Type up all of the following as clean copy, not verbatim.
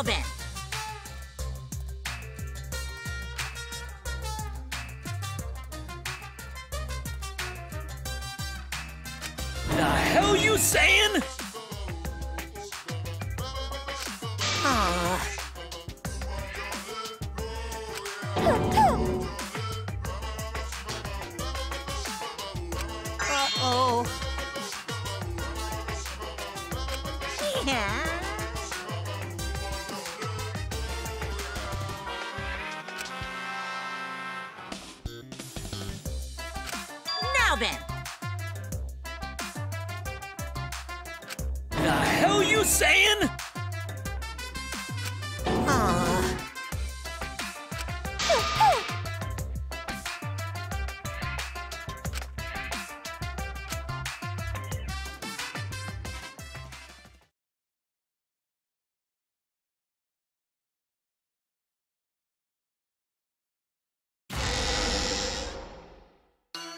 Now then! The hell you saying? Uh-oh. Yeah. Now then. The hell you saying?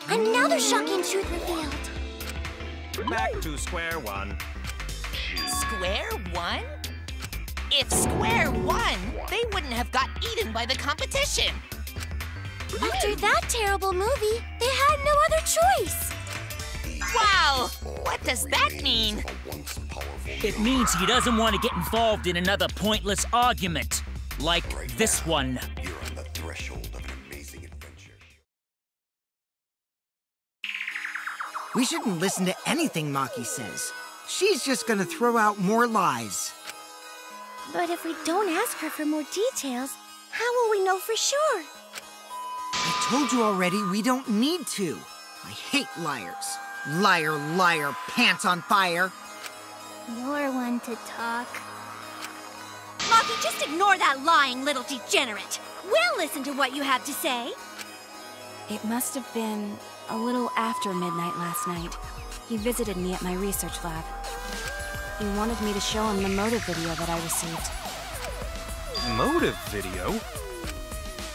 Another shocking truth revealed. Back to square one. Square one? If Square won, they wouldn't have got eaten by the competition. After that terrible movie, they had no other choice. Wow! What does that mean? It means he doesn't want to get involved in another pointless argument. Like this one. You're on the threshold of an amazing adventure. We shouldn't listen to anything Maki says. She's just gonna throw out more lies. But if we don't ask her for more details, how will we know for sure? I told you already, we don't need to. I hate liars. Liar, liar, pants on fire. You're one to talk. Maki, just ignore that lying little degenerate. We'll listen to what you have to say. It must have been a little after midnight last night. He visited me at my research lab. He wanted me to show him the motive video that I received. Motive video?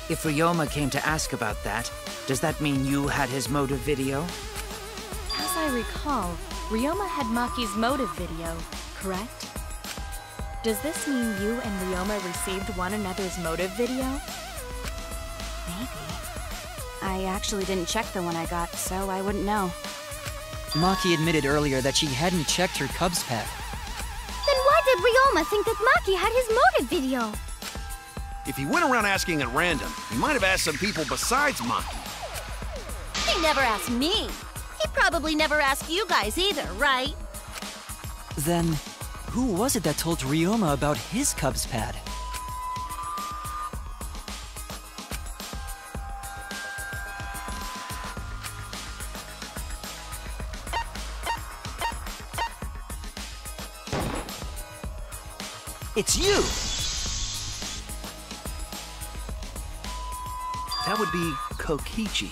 If Ryoma came to ask about that, does that mean you had his motive video? As I recall, Ryoma had Maki's motive video, correct? Does this mean you and Ryoma received one another's motive video? Maybe. I actually didn't check the one I got, so I wouldn't know. Maki admitted earlier that she hadn't checked her Cubs pack. Then why did Ryoma think that Maki had his motive video? If he went around asking at random, he might have asked some people besides Maki. He never asked me. He probably never asked you guys either, right? Then, who was it that told Ryoma about his Cubs pad? It's you! That would be Kokichi.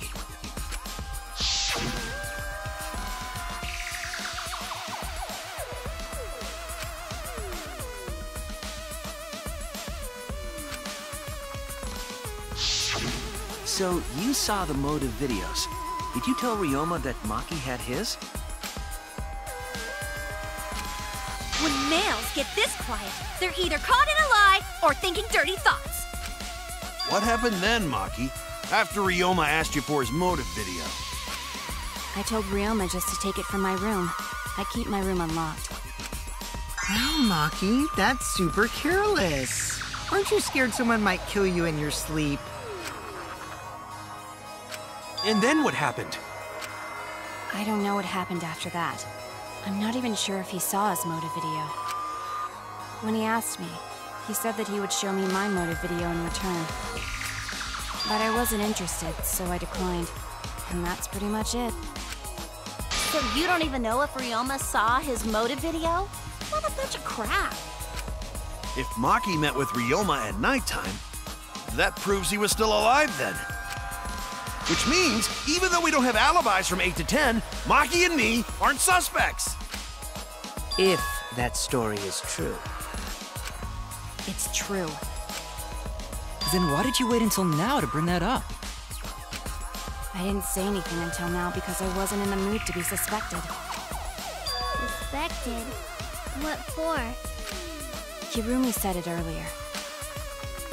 So, you saw the motive videos. Did you tell Ryoma that Maki had his? When males get this quiet, they're either caught in a lie or thinking dirty thoughts. What happened then, Maki? After Ryoma asked you for his motive video? I told Ryoma just to take it from my room. I keep my room unlocked. Wow, Maki, that's super careless. Aren't you scared someone might kill you in your sleep? And then what happened? I don't know what happened after that. I'm not even sure if he saw his motive video. When he asked me, he said that he would show me my motive video in return. But I wasn't interested, so I declined. And that's pretty much it. So you don't even know if Ryoma saw his motive video? What a bunch of crap. If Maki met with Ryoma at nighttime, that proves he was still alive then. Which means, even though we don't have alibis from 8 to 10, Maki and me aren't suspects. If that story is true. It's true. Then why did you wait until now to bring that up? I didn't say anything until now because I wasn't in the mood to be suspected. Suspected? What for? Kirumi said it earlier.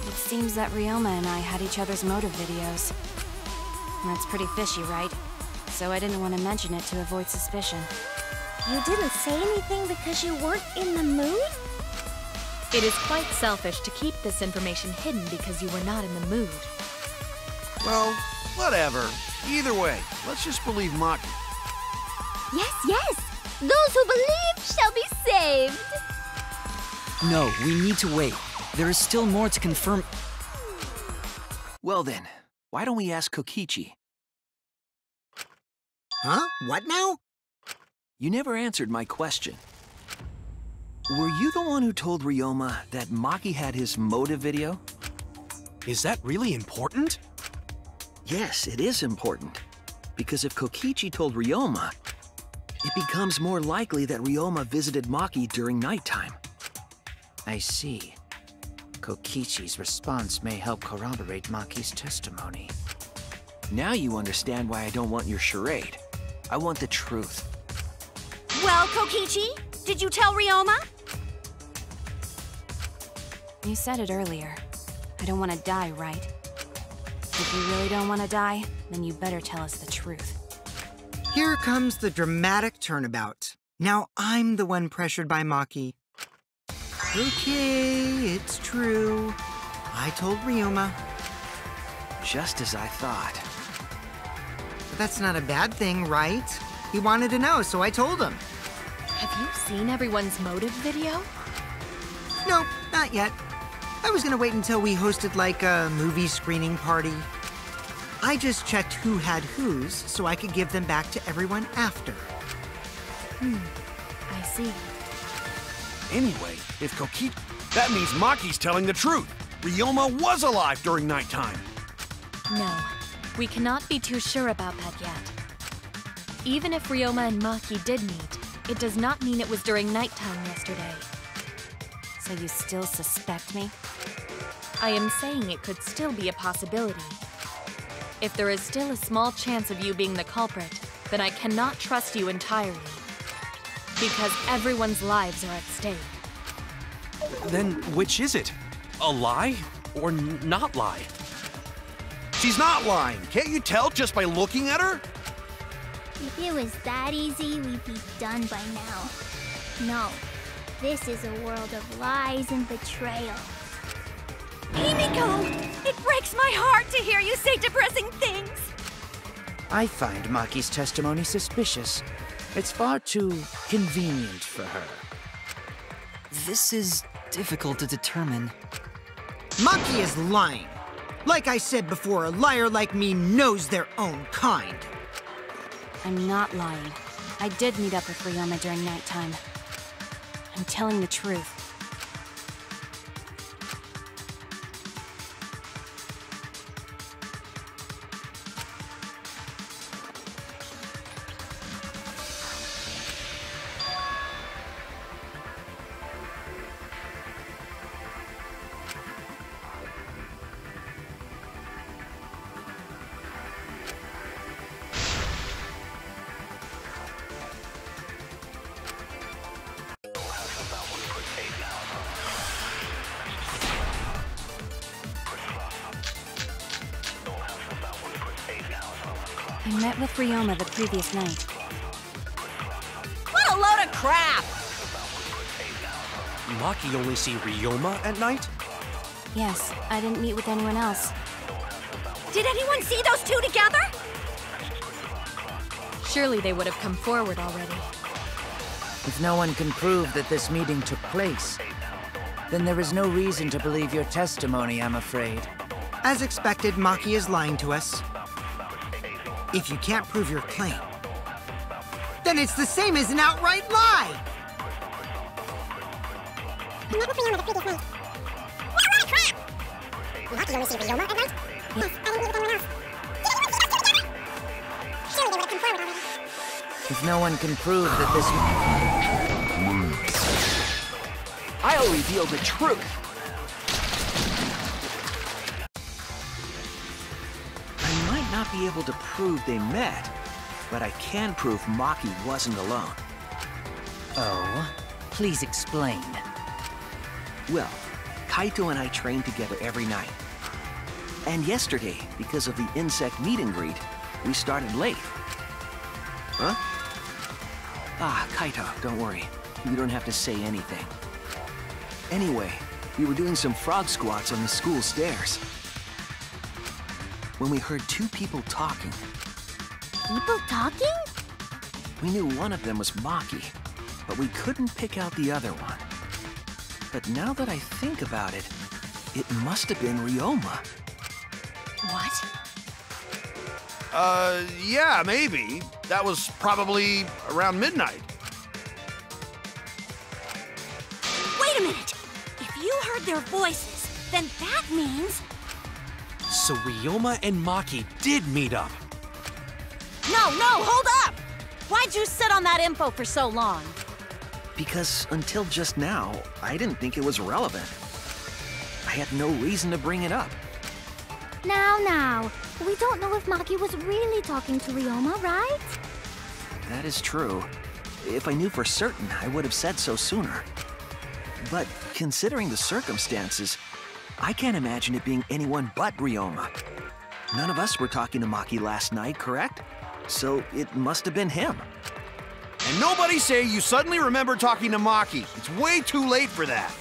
It seems that Ryoma and I had each other's motive videos. That's pretty fishy, right? So I didn't want to mention it to avoid suspicion. You didn't say anything because you weren't in the mood? It is quite selfish to keep this information hidden because you were not in the mood. Well, whatever. Either way, let's just believe Maki. Yes, yes! Those who believe shall be saved! No, we need to wait. There is still more to confirm. Well then, why don't we ask Kokichi? Huh? What now? You never answered my question. Were you the one who told Ryoma that Maki had his motive video? Is that really important? Yes, it is important. Because if Kokichi told Ryoma, it becomes more likely that Ryoma visited Maki during nighttime. I see. Kokichi's response may help corroborate Maki's testimony. Now you understand why I don't want your charade. I want the truth. Well, Kokichi, did you tell Ryoma? You said it earlier. I don't want to die, right? If you really don't want to die, then you better tell us the truth. Here comes the dramatic turnabout. Now I'm the one pressured by Maki. Okay, it's true. I told Ryoma. Just as I thought. But that's not a bad thing, right? He wanted to know, so I told him. Have you seen everyone's motive video? No, not yet. I was gonna wait until we hosted like a movie screening party. I just checked who had whose so I could give them back to everyone after. I see. Anyway, if Kokichi... That means Maki's telling the truth. Ryoma was alive during nighttime. No, we cannot be too sure about that yet. Even if Ryoma and Maki did meet, it does not mean it was during nighttime yesterday. So you still suspect me? I am saying it could still be a possibility. If there is still a small chance of you being the culprit, then I cannot trust you entirely. Because everyone's lives are at stake. Then which is it? A lie or not lie? She's not lying. Can't you tell just by looking at her? If it was that easy, we'd be done by now. No, this is a world of lies and betrayal. Himiko! It breaks my heart to hear you say depressing things! I find Maki's testimony suspicious. It's far too convenient for her. This is difficult to determine. Maki is lying. Like I said before, a liar like me knows their own kind. I'm not lying. I did meet up with Ryoma during nighttime. I'm telling the truth. I met with Ryoma the previous night. What a load of crap! Maki only see Ryoma at night? Yes, I didn't meet with anyone else. Did anyone see those two together? Surely they would have come forward already. If no one can prove that this meeting took place, then there is no reason to believe your testimony, I'm afraid. As expected, Maki is lying to us. If you can't prove your claim, then it's the same as an outright lie! If no one can prove that this... I'll reveal the truth! I might not be able to prove they met, but I can prove Maki wasn't alone. Oh, please explain. Well, Kaito and I train together every night. And yesterday, because of the insect meet and greet, we started late. Huh? Ah, Kaito, don't worry. You don't have to say anything. Anyway, we were doing some frog squats on the school stairs when we heard two people talking. People talking? We knew one of them was Maki, but we couldn't pick out the other one. But now that I think about it, it must have been Ryoma. What? Yeah, maybe. That was probably around midnight. Wait a minute! If you heard their voices, then that means... So Ryoma and Maki did meet up. No, hold up! Why'd you sit on that info for so long? Because until just now, I didn't think it was relevant. I had no reason to bring it up. Now. We don't know if Maki was really talking to Ryoma, right? That is true. If I knew for certain, I would have said so sooner. But considering the circumstances, I can't imagine it being anyone but Ryoma. None of us were talking to Maki last night, correct? So it must have been him. And nobody say you suddenly remember talking to Maki. It's way too late for that.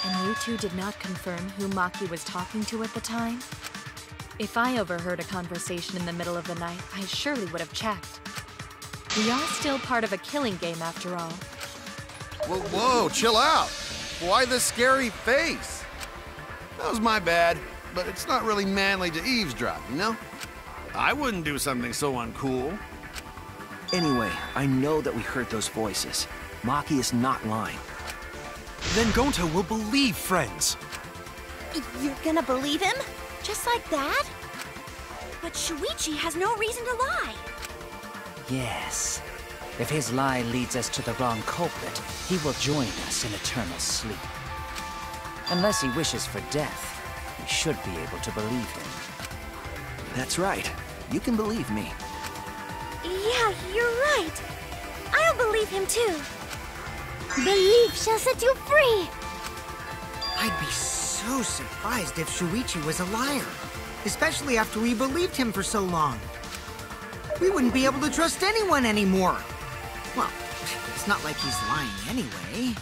And you two did not confirm who Maki was talking to at the time? If I overheard a conversation in the middle of the night, I surely would have checked. We are still part of a killing game after all. Whoa, chill out. Why the scary face? That was my bad, but it's not really manly to eavesdrop, you know? I wouldn't do something so uncool. Anyway, I know that we heard those voices. Maki is not lying. Then Gonta will believe friends. You're gonna believe him? Just like that? But Shuichi has no reason to lie. Yes. If his lie leads us to the wrong culprit, he will join us in eternal sleep. Unless he wishes for death, we should be able to believe him. That's right. You can believe me. Yeah, you're right. I'll believe him too. Belief shall set you free. I'd be so surprised if Shuichi was a liar, especially after we believed him for so long. We wouldn't be able to trust anyone anymore. Well, it's not like he's lying anyway.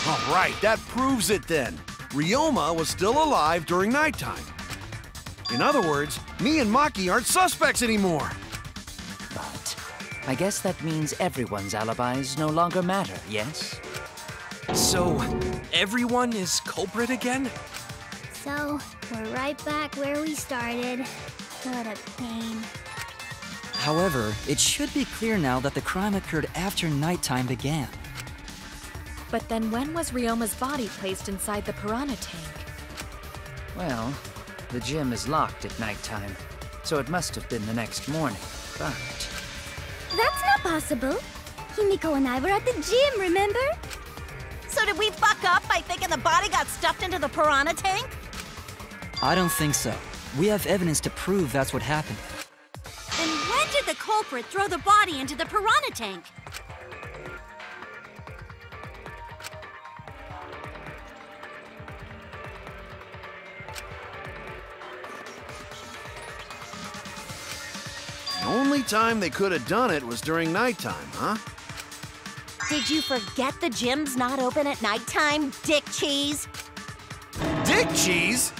All right, that proves it then. Ryoma was still alive during nighttime. In other words, me and Maki aren't suspects anymore. But I guess that means everyone's alibis no longer matter, yes? So, everyone is culprit again? So, we're right back where we started. What a pain. However, it should be clear now that the crime occurred after nighttime began. But then when was Ryoma's body placed inside the piranha tank? Well, the gym is locked at nighttime, so it must have been the next morning, but... That's not possible. Himiko and I were at the gym, remember? So did we fuck up by thinking the body got stuffed into the piranha tank? I don't think so. We have evidence to prove that's what happened. Then when did the culprit throw the body into the piranha tank? The only time they could have done it was during nighttime, huh? Did you forget the gym's not open at nighttime, dick cheese? Dick cheese?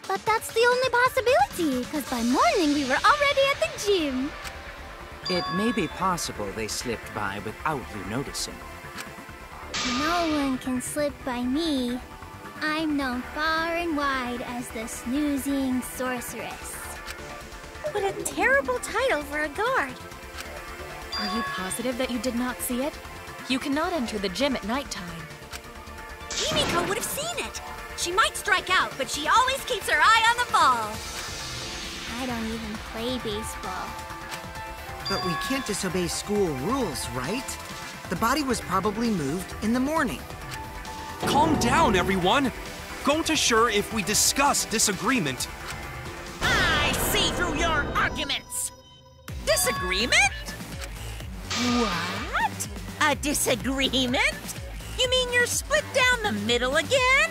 But that's the only possibility, because by morning we were already at the gym. It may be possible they slipped by without you noticing. No one can slip by me. I'm known far and wide as the snoozing sorceress. What a terrible title for a guard. Are you positive that you did not see it? You cannot enter the gym at nighttime. Himiko would have seen it. She might strike out, but she always keeps her eye on the ball. I don't even play baseball. But we can't disobey school rules, right? The body was probably moved in the morning. Calm down, everyone! Gonta sure if we discuss disagreement. I see through your arguments. Disagreement? What? A disagreement? You mean you're split down the middle again?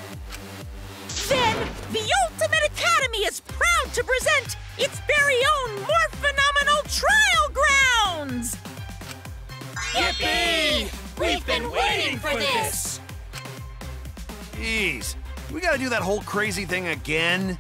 Then the Ultimate Academy is proud to present its very own more phenomenal trial grounds! Yippee! We've been waiting for this! Jeez, we gotta do that whole crazy thing again?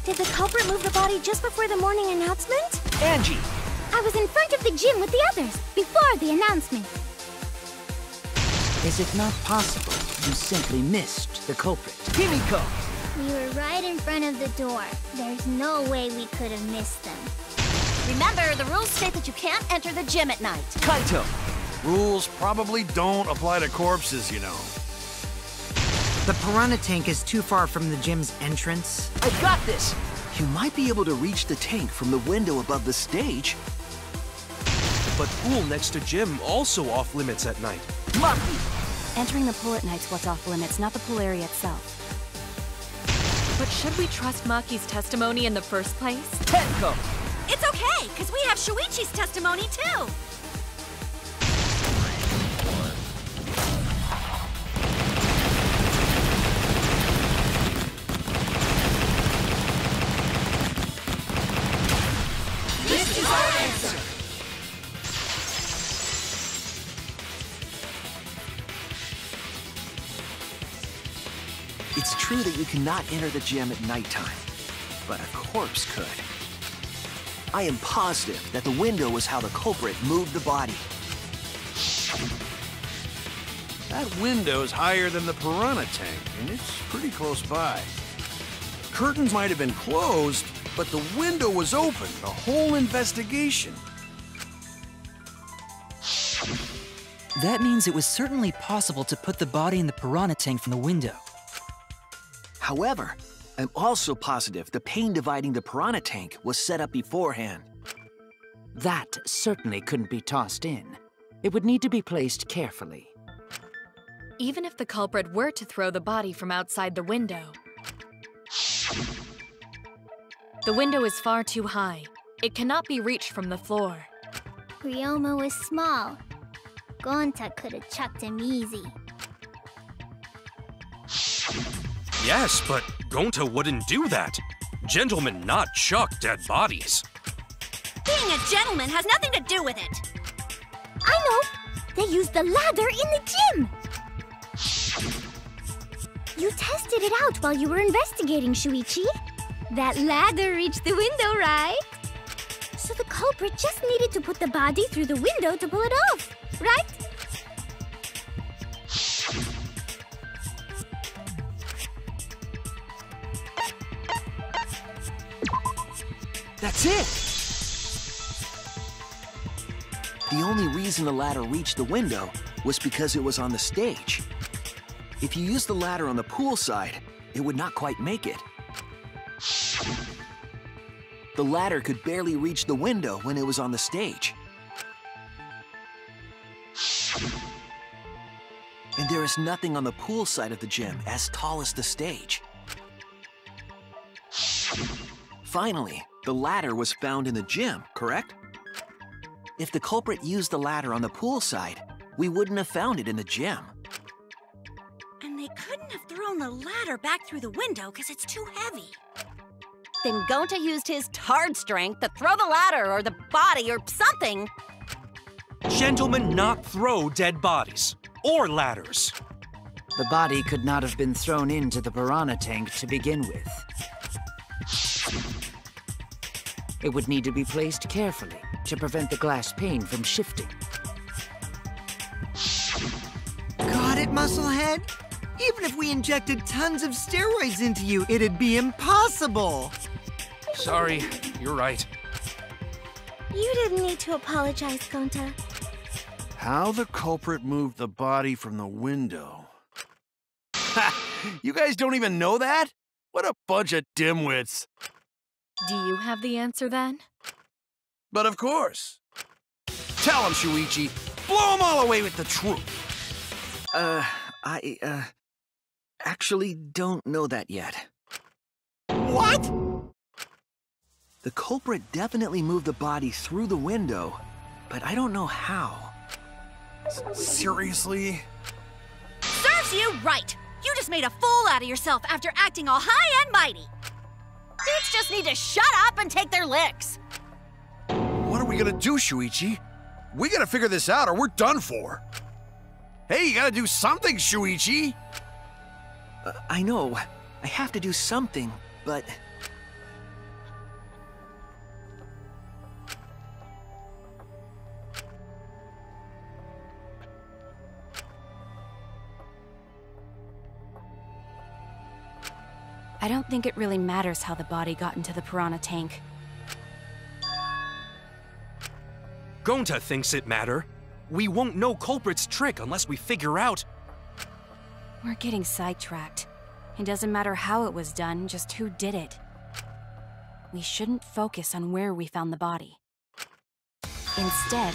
Did the culprit move the body just before the morning announcement? Angie! I was in front of the gym with the others, before the announcement. Is it not possible you simply missed the culprit? Himiko! We were right in front of the door. There's no way we could have missed them. Remember, the rules state that you can't enter the gym at night. Kaito! Rules probably don't apply to corpses, you know. The piranha tank is too far from the gym's entrance. I got this! You might be able to reach the tank from the window above the stage. But pool next to gym also off limits at night. Maki! Entering the pool at night's what's off limits, not the pool area itself. But should we trust Maki's testimony in the first place? Tenko! It's okay, because we have Shuichi's testimony too. This is our answer! It's true that you cannot enter the gym at nighttime, but a corpse could. I am positive that the window was how the culprit moved the body. That window's higher than the piranha tank, and it's pretty close by. Curtains might have been closed, but the window was open the whole investigation. That means it was certainly possible to put the body in the piranha tank from the window. However, I'm also positive the pane dividing the piranha tank was set up beforehand. That certainly couldn't be tossed in. It would need to be placed carefully. Even if the culprit were to throw the body from outside the window, the window is far too high. It cannot be reached from the floor. Ryoma was small. Gonta could have chucked him easy. Yes, but Gonta wouldn't do that. Gentlemen not chuck dead bodies. Being a gentleman has nothing to do with it. I know! They used the ladder in the gym! You tested it out while you were investigating, Shuichi. That ladder reached the window, right? So the culprit just needed to put the body through the window to pull it off, right? That's it! The only reason the ladder reached the window was because it was on the stage. If you used the ladder on the pool side, it would not quite make it. The ladder could barely reach the window when it was on the stage. And there is nothing on the pool side of the gym as tall as the stage. Finally, the ladder was found in the gym, correct? If the culprit used the ladder on the pool side, we wouldn't have found it in the gym. And they couldn't have thrown the ladder back through the window because it's too heavy. Then Gonta used his Tard strength to throw the ladder or the body or something. Gentlemen not throw dead bodies or ladders. The body could not have been thrown into the piranha tank to begin with. It would need to be placed carefully to prevent the glass pane from shifting. Got it, Musclehead? Even if we injected tons of steroids into you, it'd be impossible. Sorry, you're right. You didn't need to apologize, Gonta. How the culprit moved the body from the window. Ha! You guys don't even know that? What a bunch of dimwits. Do you have the answer then? But of course. Tell him, Shuichi. Blow them all away with the truth. I actually don't know that yet. What? The culprit definitely moved the body through the window, but I don't know how. Seriously? Serves you right! You just made a fool out of yourself after acting all high and mighty! Dudes just need to shut up and take their licks! What are we gonna do, Shuichi? We gotta figure this out or we're done for. Hey, you gotta do something, Shuichi! I know. I have to do something, but... I don't think it really matters how the body got into the piranha tank. Gonta thinks it matter. We won't know culprit's trick unless we figure out... We're getting sidetracked. It doesn't matter how it was done, just who did it. We shouldn't focus on where we found the body. Instead,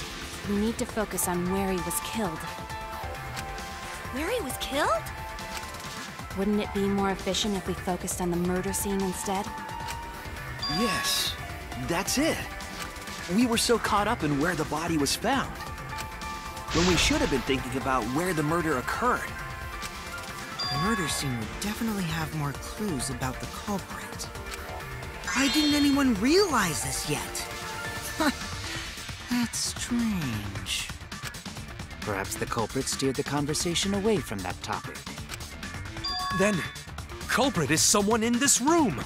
we need to focus on where he was killed. Where he was killed? Wouldn't it be more efficient if we focused on the murder scene instead? Yes, that's it. We were so caught up in where the body was found, when we should have been thinking about where the murder occurred. The murder scene would definitely have more clues about the culprit. Why didn't anyone realize this yet? That's strange. Perhaps the culprit steered the conversation away from that topic. Then, culprit is someone in this room!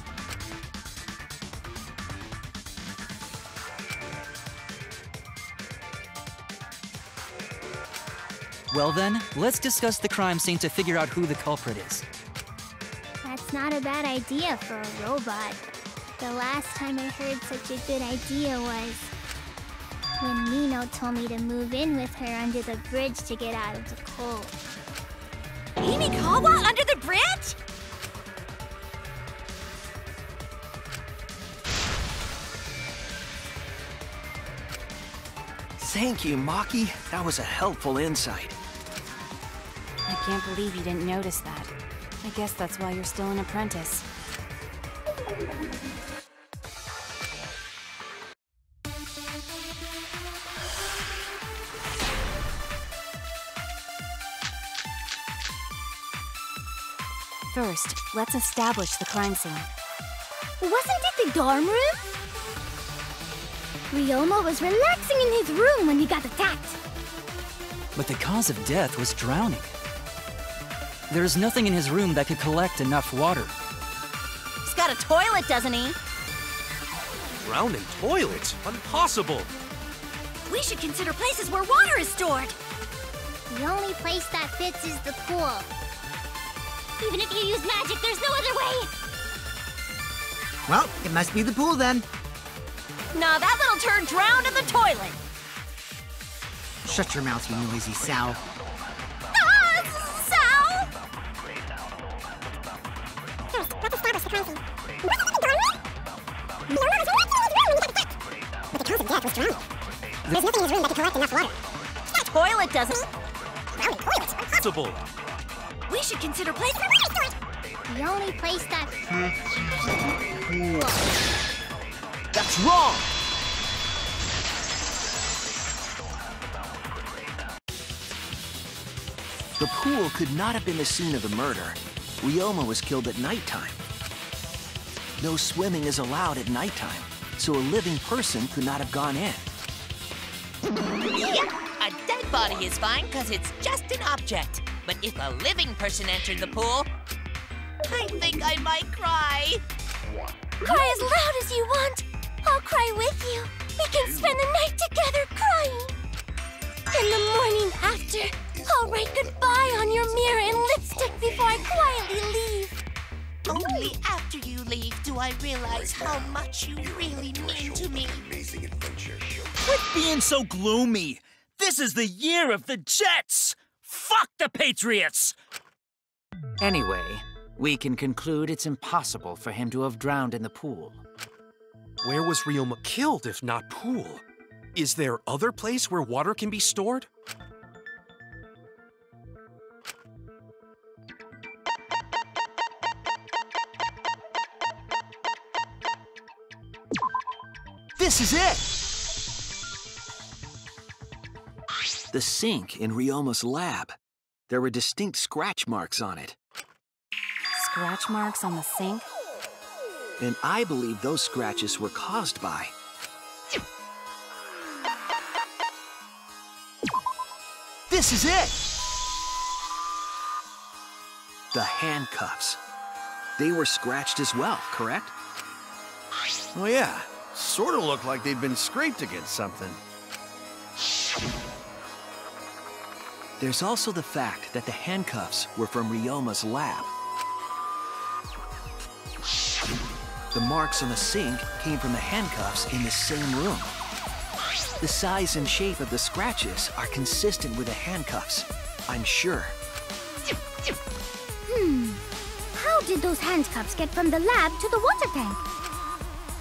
Well then, let's discuss the crime scene to figure out who the culprit is. That's not a bad idea for a robot. The last time I heard such a good idea was when Nino told me to move in with her under the bridge to get out of the cold. Himikawa under the bridge? Thank you, Maki. That was a helpful insight. I can't believe you didn't notice that. I guess that's why you're still an apprentice. First, let's establish the crime scene. Wasn't it the dorm room? Ryoma was relaxing in his room when he got attacked. But the cause of death was drowning. There is nothing in his room that could collect enough water. He's got a toilet, doesn't he? Drown in toilet? Impossible! We should consider places where water is stored. The only place that fits is the pool. Even if you use magic, there's no other way! Well, it must be the pool then. Nah, that little turd drowned in the toilet! Shut your mouth, you noisy sow. Ah, Sal! There's nothing in his room that can collect enough water. The toilet doesn't... Impossible! We should consider places... The only place that... That's wrong! The pool could not have been the scene of the murder. Ryoma was killed at nighttime. No swimming is allowed at nighttime, so a living person could not have gone in. Yeah, a dead body is fine because it's just an object. But if a living person entered the pool, I think I might cry. Cry as loud as you want. I'll cry with you. We can spend the night together crying. In the morning after, I'll write goodbye on your mirror in lipstick before I quietly leave. Only after you leave do I realize how much you really mean to me. Quit being so gloomy. This is the year of the Jets. Fuck the Patriots! Anyway, we can conclude it's impossible for him to have drowned in the pool. Where was Ryoma killed if not pool? Is there other place where water can be stored? This is it! The sink in Ryoma's lab. There were distinct scratch marks on it. Scratch marks on the sink? And I believe those scratches were caused by... This is it! The handcuffs. They were scratched as well, correct? Oh yeah, sort of looked like they'd been scraped against something. There's also the fact that the handcuffs were from Ryoma's lab. The marks on the sink came from the handcuffs in the same room. The size and shape of the scratches are consistent with the handcuffs, I'm sure. How did those handcuffs get from the lab to the water tank?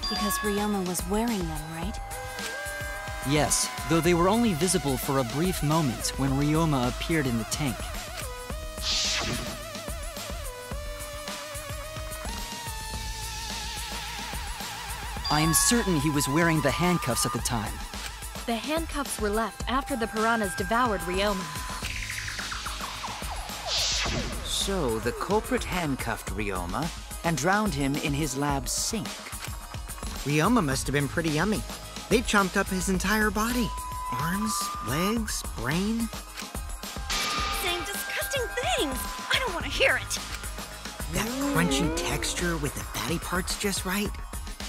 Because Ryoma was wearing them, right? Yes, though they were only visible for a brief moment when Ryoma appeared in the tank. I am certain he was wearing the handcuffs at the time. The handcuffs were left after the piranhas devoured Ryoma. So the culprit handcuffed Ryoma and drowned him in his lab's sink. Ryoma must have been pretty yummy. They chomped up his entire body. Arms, legs, brain. Saying disgusting things. I don't want to hear it. That crunchy texture with the fatty parts just right.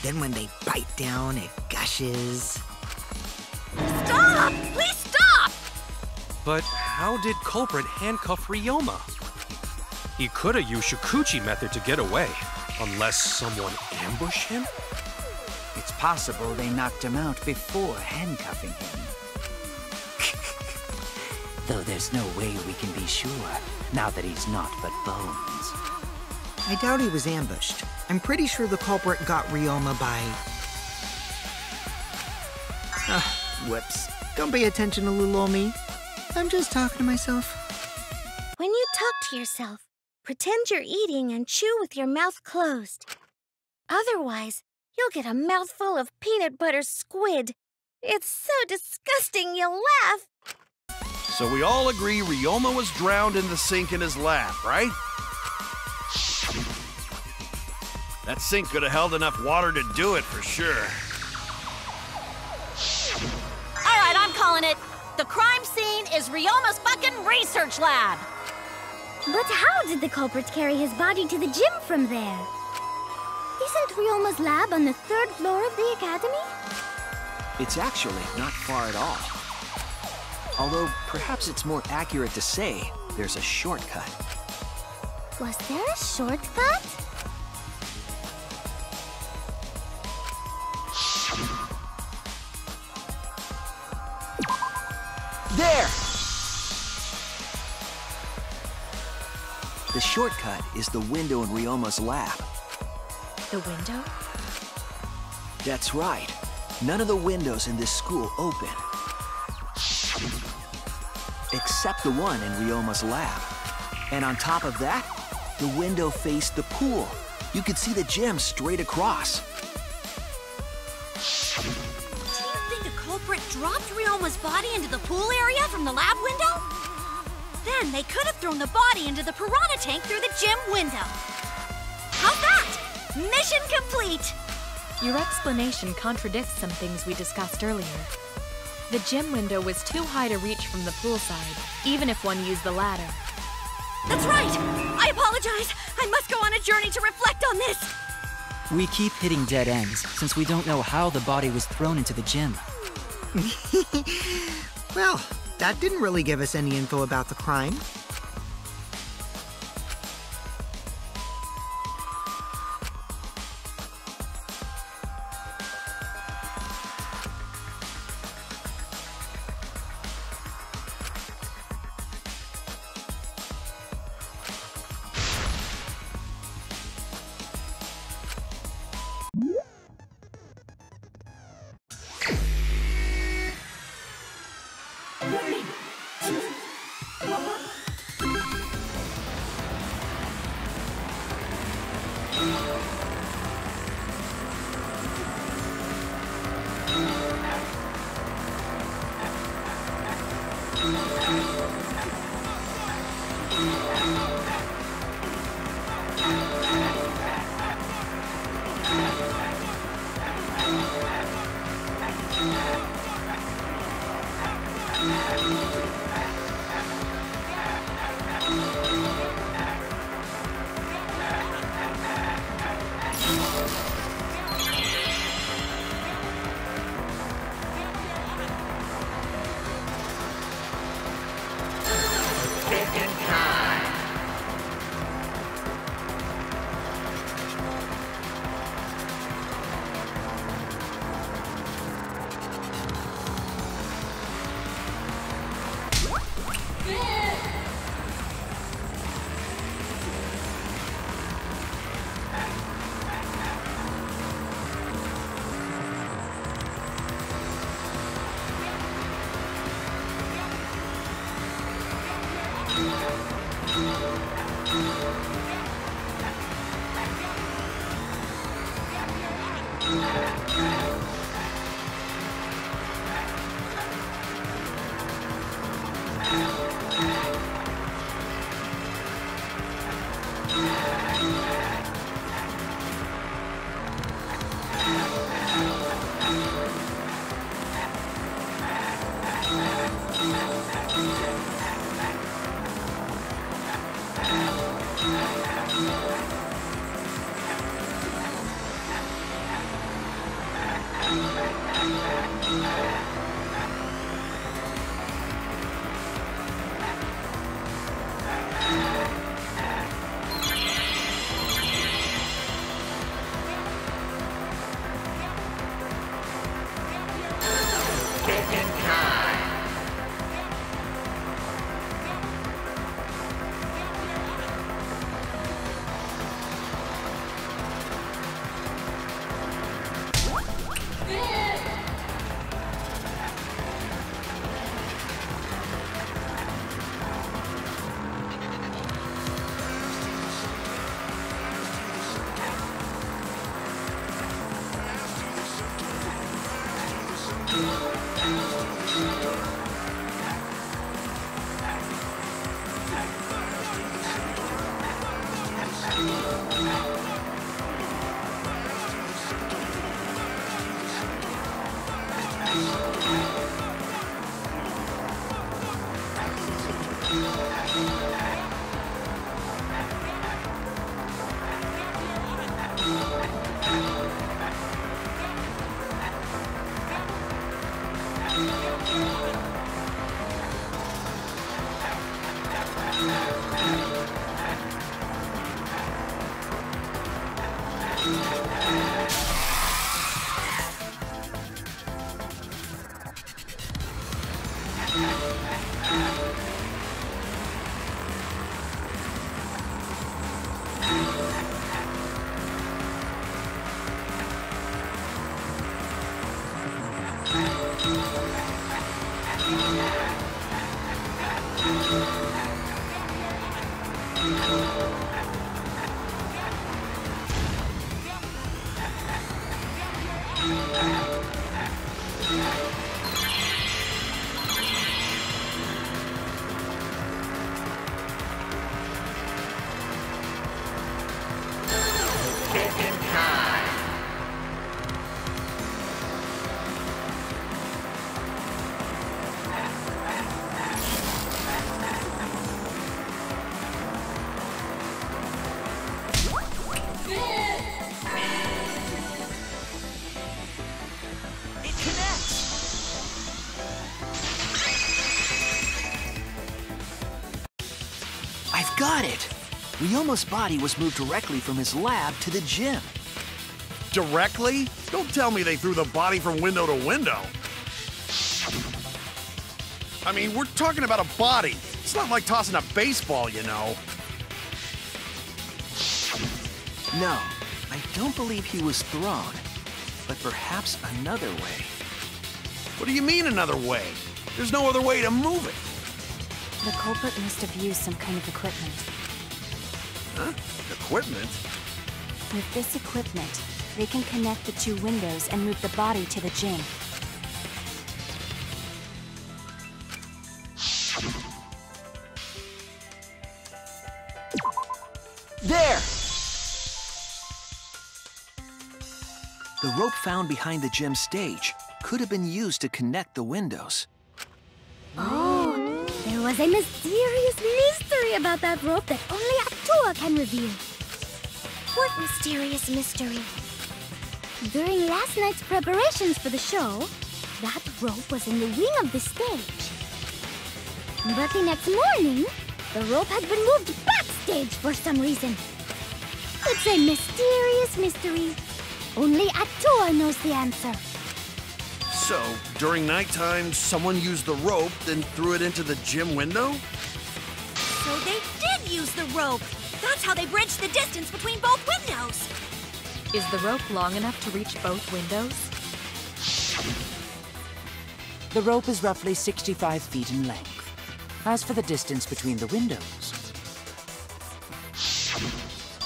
Then when they bite down, it gushes. Stop! Please stop! But how did culprit handcuff Ryoma? He could have used Shikuchi method to get away, unless someone ambushed him? It's possible they knocked him out before handcuffing him. Though there's no way we can be sure, now that he's not but bones. I doubt he was ambushed. I'm pretty sure the culprit got Ryoma by... whoops. Don't pay attention to little old me. I'm just talking to myself. When you talk to yourself, pretend you're eating and chew with your mouth closed. Otherwise, you'll get a mouthful of peanut butter squid. It's so disgusting you'll laugh. So we all agree Ryoma was drowned in the sink in his lab, right? That sink could have held enough water to do it for sure. All right, I'm calling it. The crime scene is Ryoma's fucking research lab. But how did the culprit carry his body to the gym from there? Isn't Ryoma's lab on the 3rd floor of the academy? It's actually not far at all. Although, perhaps it's more accurate to say there's a shortcut. Was there a shortcut? There! The shortcut is the window in Ryoma's lab. The window? That's right. None of the windows in this school open. Except the one in Ryoma's lab. And on top of that, the window faced the pool. You could see the gym straight across. Do you think the culprit dropped Ryoma's body into the pool area from the lab window? Then they could have thrown the body into the piranha tank through the gym window. How's that? Mission complete! Your explanation contradicts some things we discussed earlier. The gym window was too high to reach from the poolside, even if one used the ladder. That's right! I apologize! I must go on a journey to reflect on this! We keep hitting dead ends, since we don't know how the body was thrown into the gym. Well, that didn't really give us any info about the crime. got it! Ryoma's body was moved directly from his lab to the gym. Directly? Don't tell me they threw the body from window to window. I mean, we're talking about a body. It's not like tossing a baseball, you know. No, I don't believe he was thrown. But perhaps another way. What do you mean another way? There's no other way to move it. The culprit must have used some kind of equipment. Huh? Equipment? With this equipment, they can connect the two windows and move the body to the gym. There! The rope found behind the gym stage could have been used to connect the windows. Oh, there was a mysterious mystery about that rope that only Atua can reveal. What mysterious mystery? During last night's preparations for the show, that rope was in the wing of the stage. But the next morning, the rope had been moved backstage for some reason. It's a mysterious mystery. Only Atua knows the answer. So, during nighttime, someone used the rope, then threw it into the gym window? So they did use the rope. That's how they bridged the distance between both windows. Is the rope long enough to reach both windows? The rope is roughly 65 feet in length. As for the distance between the windows...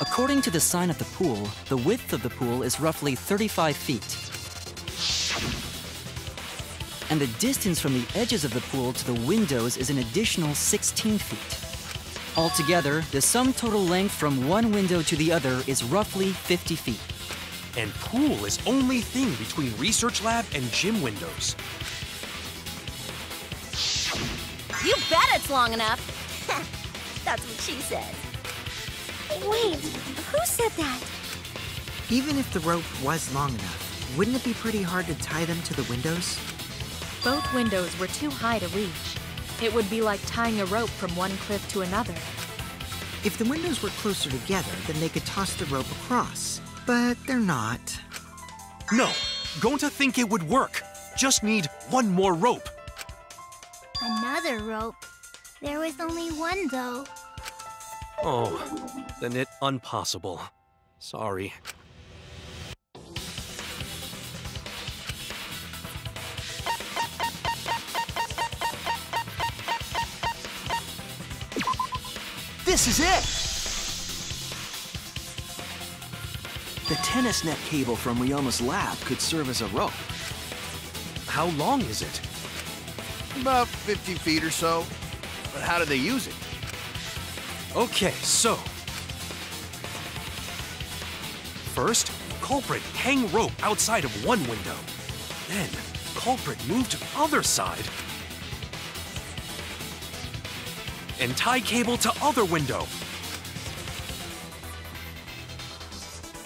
According to the sign at the pool, the width of the pool is roughly 35 feet. And the distance from the edges of the pool to the windows is an additional 16 feet. Altogether, the sum total length from one window to the other is roughly 50 feet. And pool is only thing between research lab and gym windows. You bet it's long enough. That's what she said. Wait, who said that? Even if the rope was long enough, wouldn't it be pretty hard to tie them to the windows? Both windows were too high to reach. It would be like tying a rope from one cliff to another. If the windows were closer together, then they could toss the rope across. But they're not. No, going to think it would work. Just need one more rope. Another rope. There was only one, though. Oh, then it impossible. Sorry. This is it! The tennis net cable from Ryoma's lab could serve as a rope. How long is it? About 50 feet or so. But how do they use it? Okay, so... First, culprit hang rope outside of one window. Then, culprit move to other side. And tie cable to other window.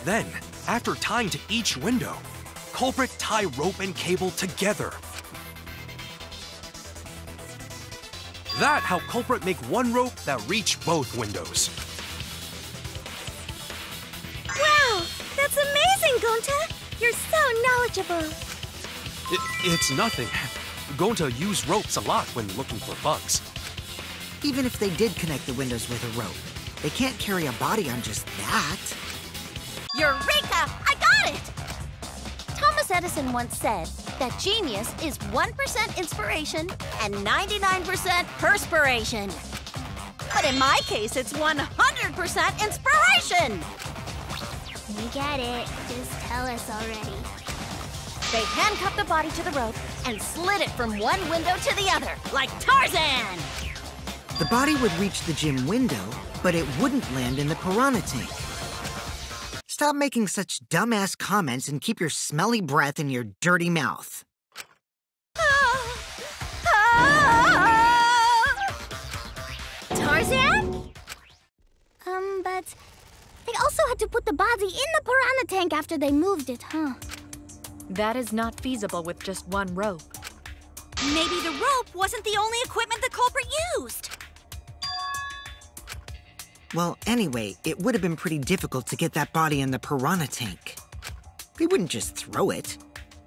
Then, after tying to each window, culprit tie rope and cable together. That how culprit make one rope that reach both windows. Wow, that's amazing, Gonta! You're so knowledgeable. It's nothing. Gonta use ropes a lot when looking for bugs. Even if they did connect the windows with a rope, they can't carry a body on just that. Eureka! I got it! Thomas Edison once said that genius is 1% inspiration and 99% perspiration. But in my case, it's 100% inspiration! We get it. Just tell us already. They handcuffed the body to the rope and slid it from one window to the other, like Tarzan! The body would reach the gym window, but it wouldn't land in the piranha tank. Stop making such dumbass comments and keep your smelly breath in your dirty mouth. Tarzan? But they also had to put the body in the piranha tank after they moved it, huh? That is not feasible with just one rope. Maybe the rope wasn't the only equipment the culprit used. Well, anyway, it would have been pretty difficult to get that body in the piranha tank. They wouldn't just throw it.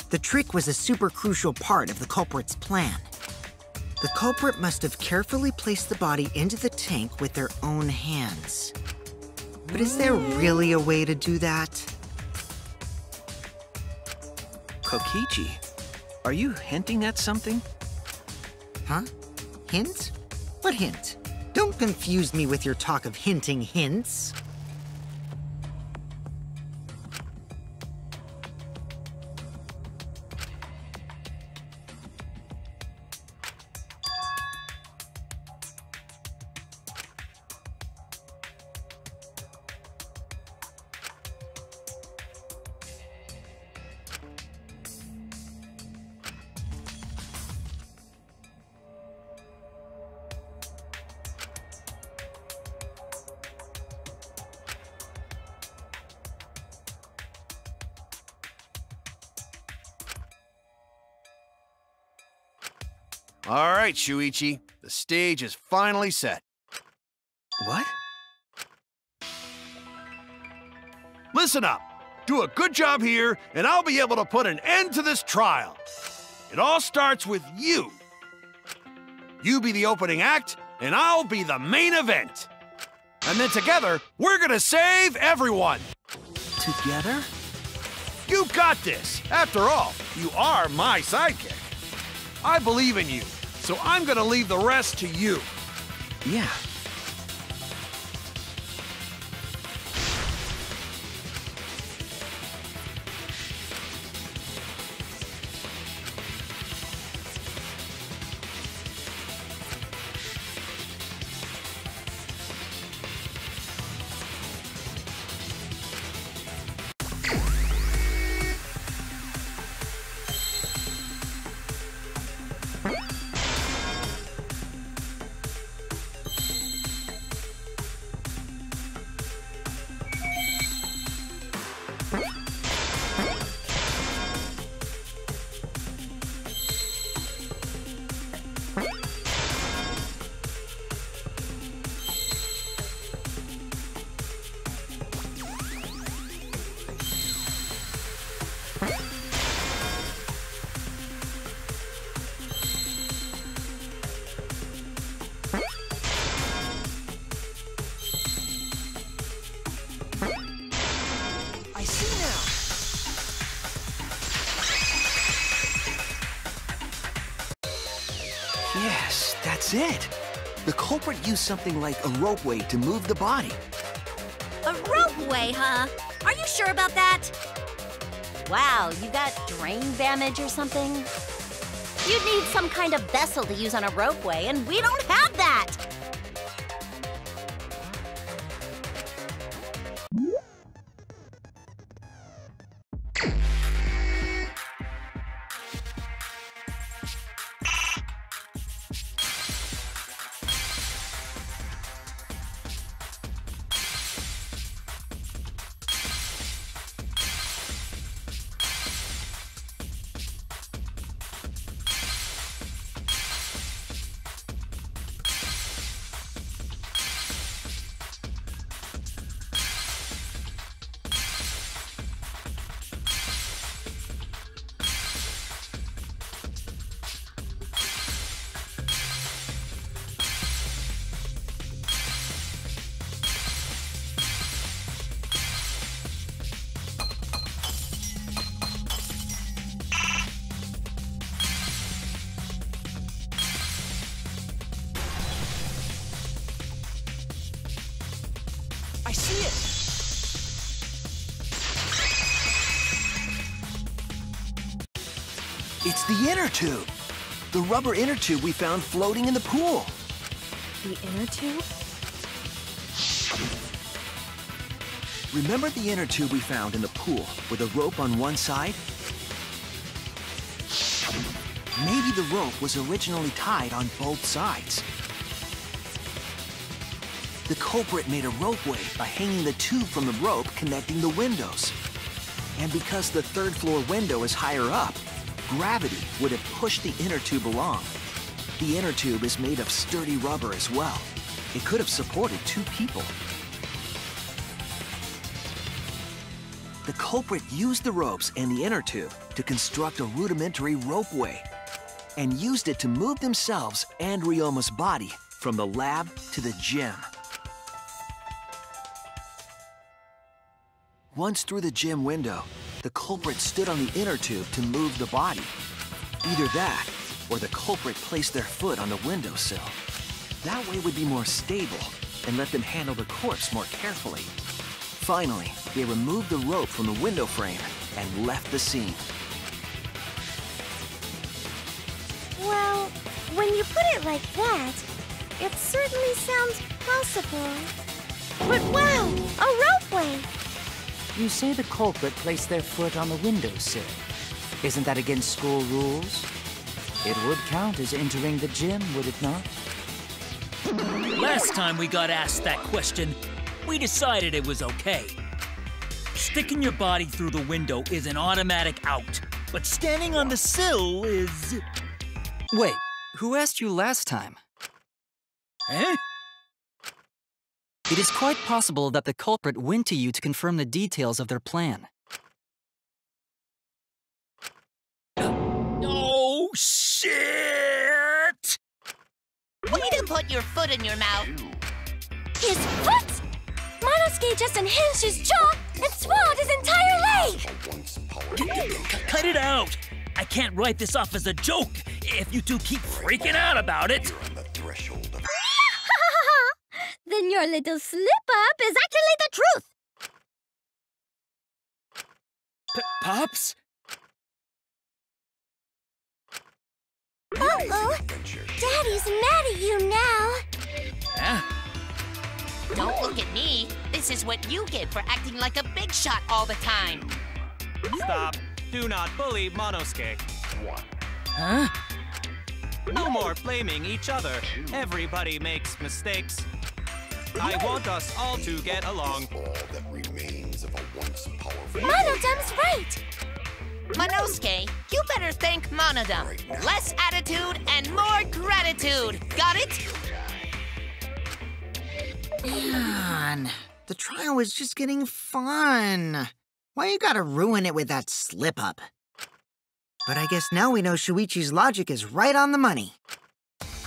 The trick was a super crucial part of the culprit's plan. The culprit must have carefully placed the body into the tank with their own hands. But is there really a way to do that? Kokichi, are you hinting at something? Huh? Hint? What hint? Don't confuse me with your talk of hinting hints. All right, Shuichi. The stage is finally set. What? Listen up. Do a good job here, and I'll be able to put an end to this trial. It all starts with you. You be the opening act, and I'll be the main event. And then together, we're gonna save everyone. Together? You got this. After all, you are my sidekick. I believe in you, so I'm gonna leave the rest to you. Yeah. I see now. Yes, that's it. The culprit used something like a ropeway to move the body. A ropeway, huh? Are you sure about that? Wow, you got drain damage or something? You'd need some kind of vessel to use on a ropeway, and we don't have that! I see it! It's the inner tube! The rubber inner tube we found floating in the pool! The inner tube? Remember the inner tube we found in the pool with a rope on one side? Maybe the rope was originally tied on both sides. The culprit made a ropeway by hanging the tube from the rope connecting the windows. And because the third floor window is higher up, gravity would have pushed the inner tube along. The inner tube is made of sturdy rubber as well. It could have supported 2 people. The culprit used the ropes and the inner tube to construct a rudimentary ropeway and used it to move themselves and Ryoma's body from the lab to the gym. Once through the gym window, the culprit stood on the inner tube to move the body. Either that, or the culprit placed their foot on the windowsill. That way would be more stable and let them handle the corpse more carefully. Finally, they removed the rope from the window frame and left the scene. Well, when you put it like that, it certainly sounds possible. But wow, a ropeway! You say the culprit placed their foot on the windowsill. Isn't that against school rules? It would count as entering the gym, would it not? Last time we got asked that question, we decided it was okay. Sticking your body through the window is an automatic out, but standing on the sill is... Wait, who asked you last time? Eh? It is quite possible that the culprit went to you to confirm the details of their plan. Oh, shit! Way to put your foot in your mouth. His foot! Monosuke just unhinged his jaw and swallowed his entire leg! Cut it out! I can't write this off as a joke if you two keep freaking out about it. Then your little slip-up is actually the truth! Pops? Uh-oh! Daddy's mad at you now! Huh? Don't look at me. This is what you get for acting like a big shot all the time. Stop. Do not bully Monosuke. Huh? No more blaming each other. Everybody makes mistakes. I want us all to get along. All that remains of a once powerful... Monodam's right! Monosuke, you better thank Monodam. Less attitude and more gratitude. Got it? Man, the trial was just getting fun. Why you gotta ruin it with that slip-up? But I guess now we know Shuichi's logic is right on the money.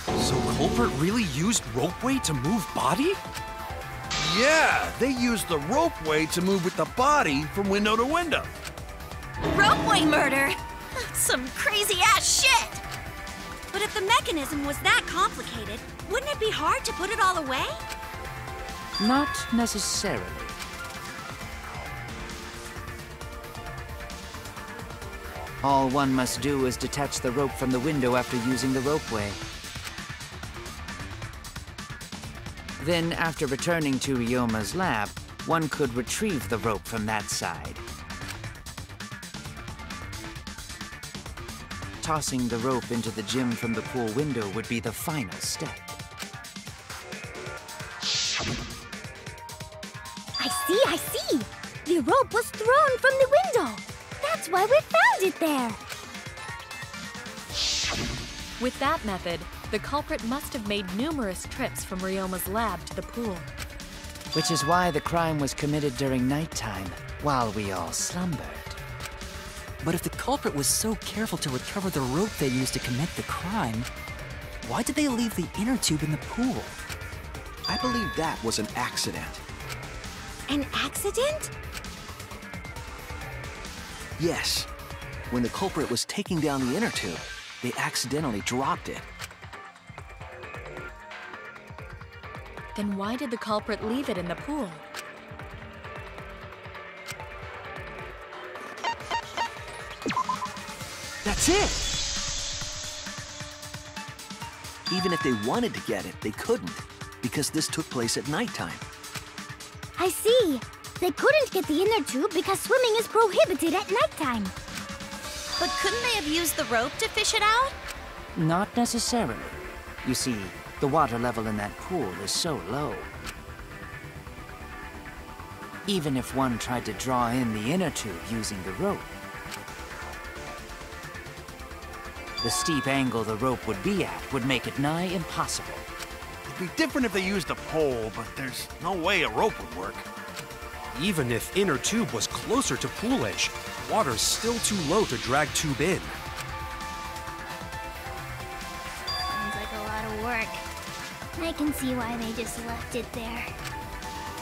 So culprit really used ropeway to move body? Yeah, they used the ropeway to move with the body from window to window. Ropeway murder? That's some crazy-ass shit! But if the mechanism was that complicated, wouldn't it be hard to put it all away? Not necessarily. All one must do is detach the rope from the window after using the ropeway. Then, after returning to Ryoma's lab, one could retrieve the rope from that side. Tossing the rope into the gym from the pool window would be the final step. I see! The rope was thrown from the window! That's why we found it there! With that method, the culprit must have made numerous trips from Ryoma's lab to the pool. Which is why the crime was committed during nighttime, while we all slumbered. But if the culprit was so careful to recover the rope they used to commit the crime, why did they leave the inner tube in the pool? I believe that was an accident. An accident? Yes. When the culprit was taking down the inner tube, they accidentally dropped it. Then why did the culprit leave it in the pool? That's it! Even if they wanted to get it, they couldn't, because this took place at nighttime. I see. They couldn't get the inner tube because swimming is prohibited at nighttime. But couldn't they have used the rope to fish it out? Not necessarily. You see, the water level in that pool is so low. Even if one tried to draw in the inner tube using the rope, the steep angle the rope would be at would make it nigh impossible. It'd be different if they used a pole, but there's no way a rope would work. Even if inner tube was closer to pool edge, water's still too low to drag tube in. Sounds like a lot of work. I can see why they just left it there.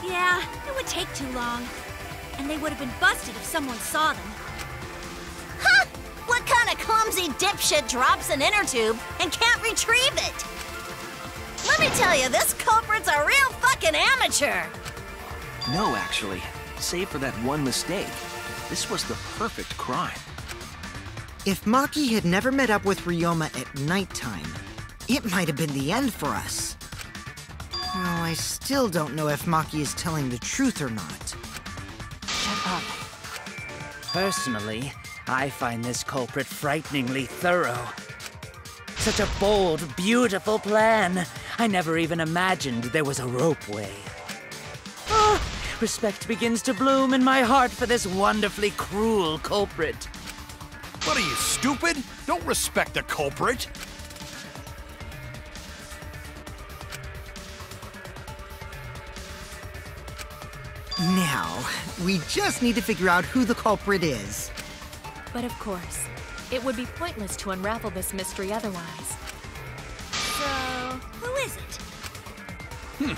Yeah, it would take too long. And they would have been busted if someone saw them. Ha! What kind of clumsy dipshit drops an inner tube and can't retrieve it? Let me tell you, this culprit's a real fucking amateur. No, actually. Save for that one mistake, this was the perfect crime. If Maki had never met up with Ryoma at nighttime, it might have been the end for us. Well, I still don't know if Maki is telling the truth or not. Shut up. Personally, I find this culprit frighteningly thorough. Such a bold, beautiful plan. I never even imagined there was a ropeway. Oh, respect begins to bloom in my heart for this wonderfully cruel culprit. What are you, stupid? Don't respect the culprit. Now, we just need to figure out who the culprit is. But of course, it would be pointless to unravel this mystery otherwise. So, who is it?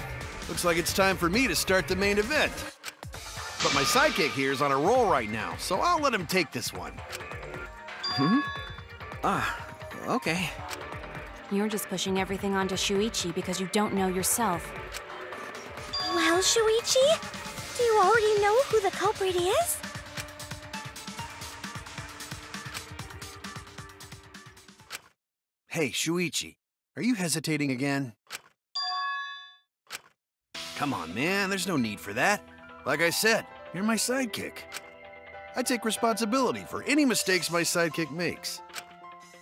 Looks like it's time for me to start the main event. But my sidekick here is on a roll right now, so I'll let him take this one. Okay. You're just pushing everything onto Shuichi because you don't know yourself. Well, Shuichi, do you already know who the culprit is? Hey, Shuichi, are you hesitating again? Come on, man, there's no need for that. Like I said, you're my sidekick. I take responsibility for any mistakes my sidekick makes.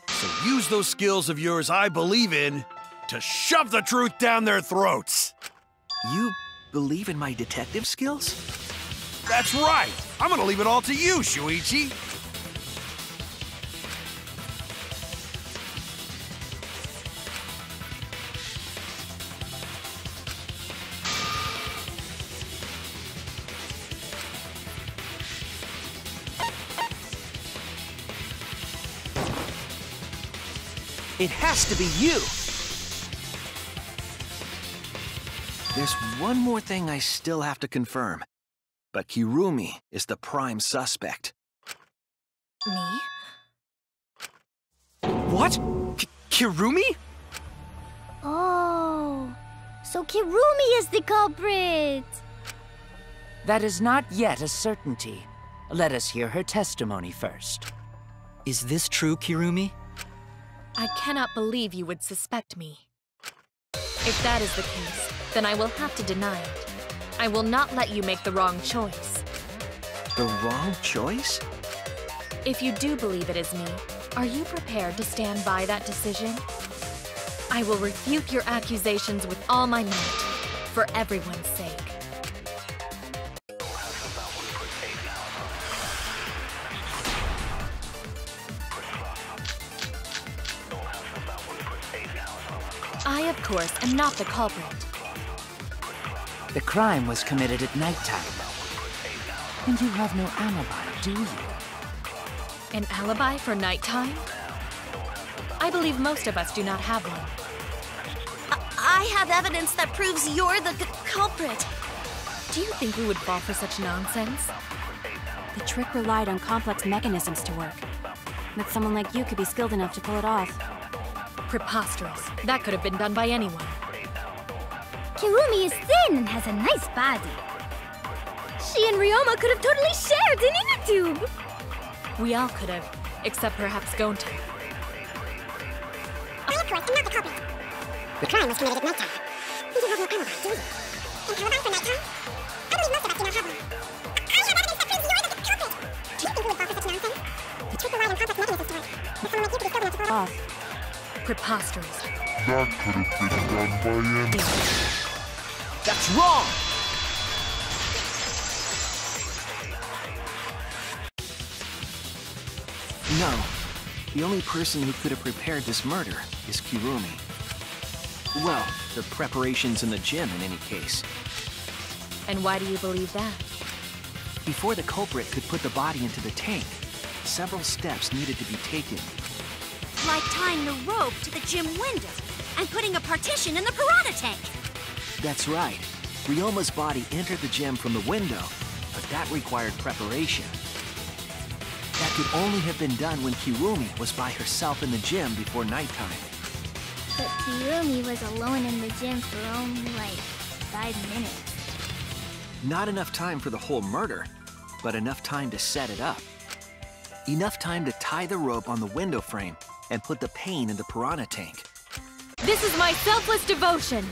So use those skills of yours I believe in to shove the truth down their throats. You believe in my detective skills? That's right! I'm gonna leave it all to you, Shuichi! It has to be you! There's one more thing I still have to confirm. But Kirumi is the prime suspect. Me? What? Kirumi? Oh, so Kirumi is the culprit! That is not yet a certainty. Let us hear her testimony first. Is this true, Kirumi? I cannot believe you would suspect me. If that is the case, then I will have to deny it. I will not let you make the wrong choice. The wrong choice? If you do believe it is me, are you prepared to stand by that decision? I will refute your accusations with all my might, for everyone's sake. I, of course, am not the culprit. The crime was committed at nighttime. And you have no alibi, do you? An alibi for nighttime? I believe most of us do not have one. I have evidence that proves you're the culprit. Do you think we would fall for such nonsense? The trick relied on complex mechanisms to work. But someone like you could be skilled enough to pull it off. Preposterous. That could have been done by anyone. Kirumi is thin and has a nice body. She and Ryoma could have totally shared an inner tube. We all could have, except perhaps Gonta. I, of course, am not the culprit. The crime was committed at nighttime. You do have no alibi, do you? An alibi for nighttime? I believe most of us do not have one. I have evidence that proves you're the culprit. Do you think we would fall for such nonsense? The trick relied on complex mechanisms to work. But someone like you could be skilled enough to pull it off. Preposterous. That could have been done by anyone. That's wrong! No. The only person who could have prepared this murder is Kirumi. Well, the preparations in the gym in any case. And why do you believe that? Before the culprit could put the body into the tank, several steps needed to be taken. Like tying the rope to the gym window and putting a partition in the piranha tank. That's right. Ryoma's body entered the gym from the window, but that required preparation. That could only have been done when Kirumi was by herself in the gym before nighttime. But Kirumi was alone in the gym for only like 5 minutes. Not enough time for the whole murder, but enough time to set it up. Enough time to tie the rope on the window frame and put the pain in the piranha tank. This is my selfless devotion!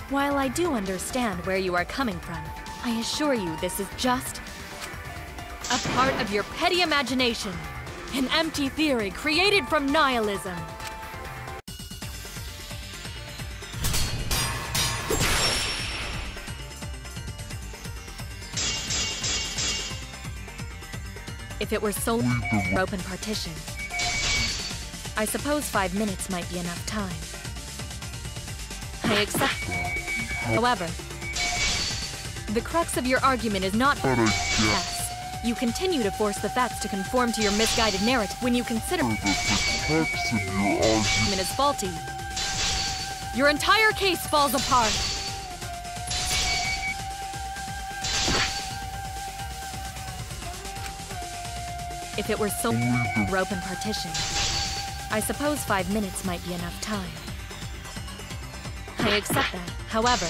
While I do understand where you are coming from, I assure you this is just a part of your petty imagination, an empty theory created from nihilism. If it were solely rope and partition, I suppose 5 minutes might be enough time. I accept. However, the crux of your argument is not yes. You continue to force the facts to conform to your misguided narrative when you consider the crux of your argument is faulty. Your entire case falls apart. If it were solely rope and partition, I suppose 5 minutes might be enough time. I accept that. However,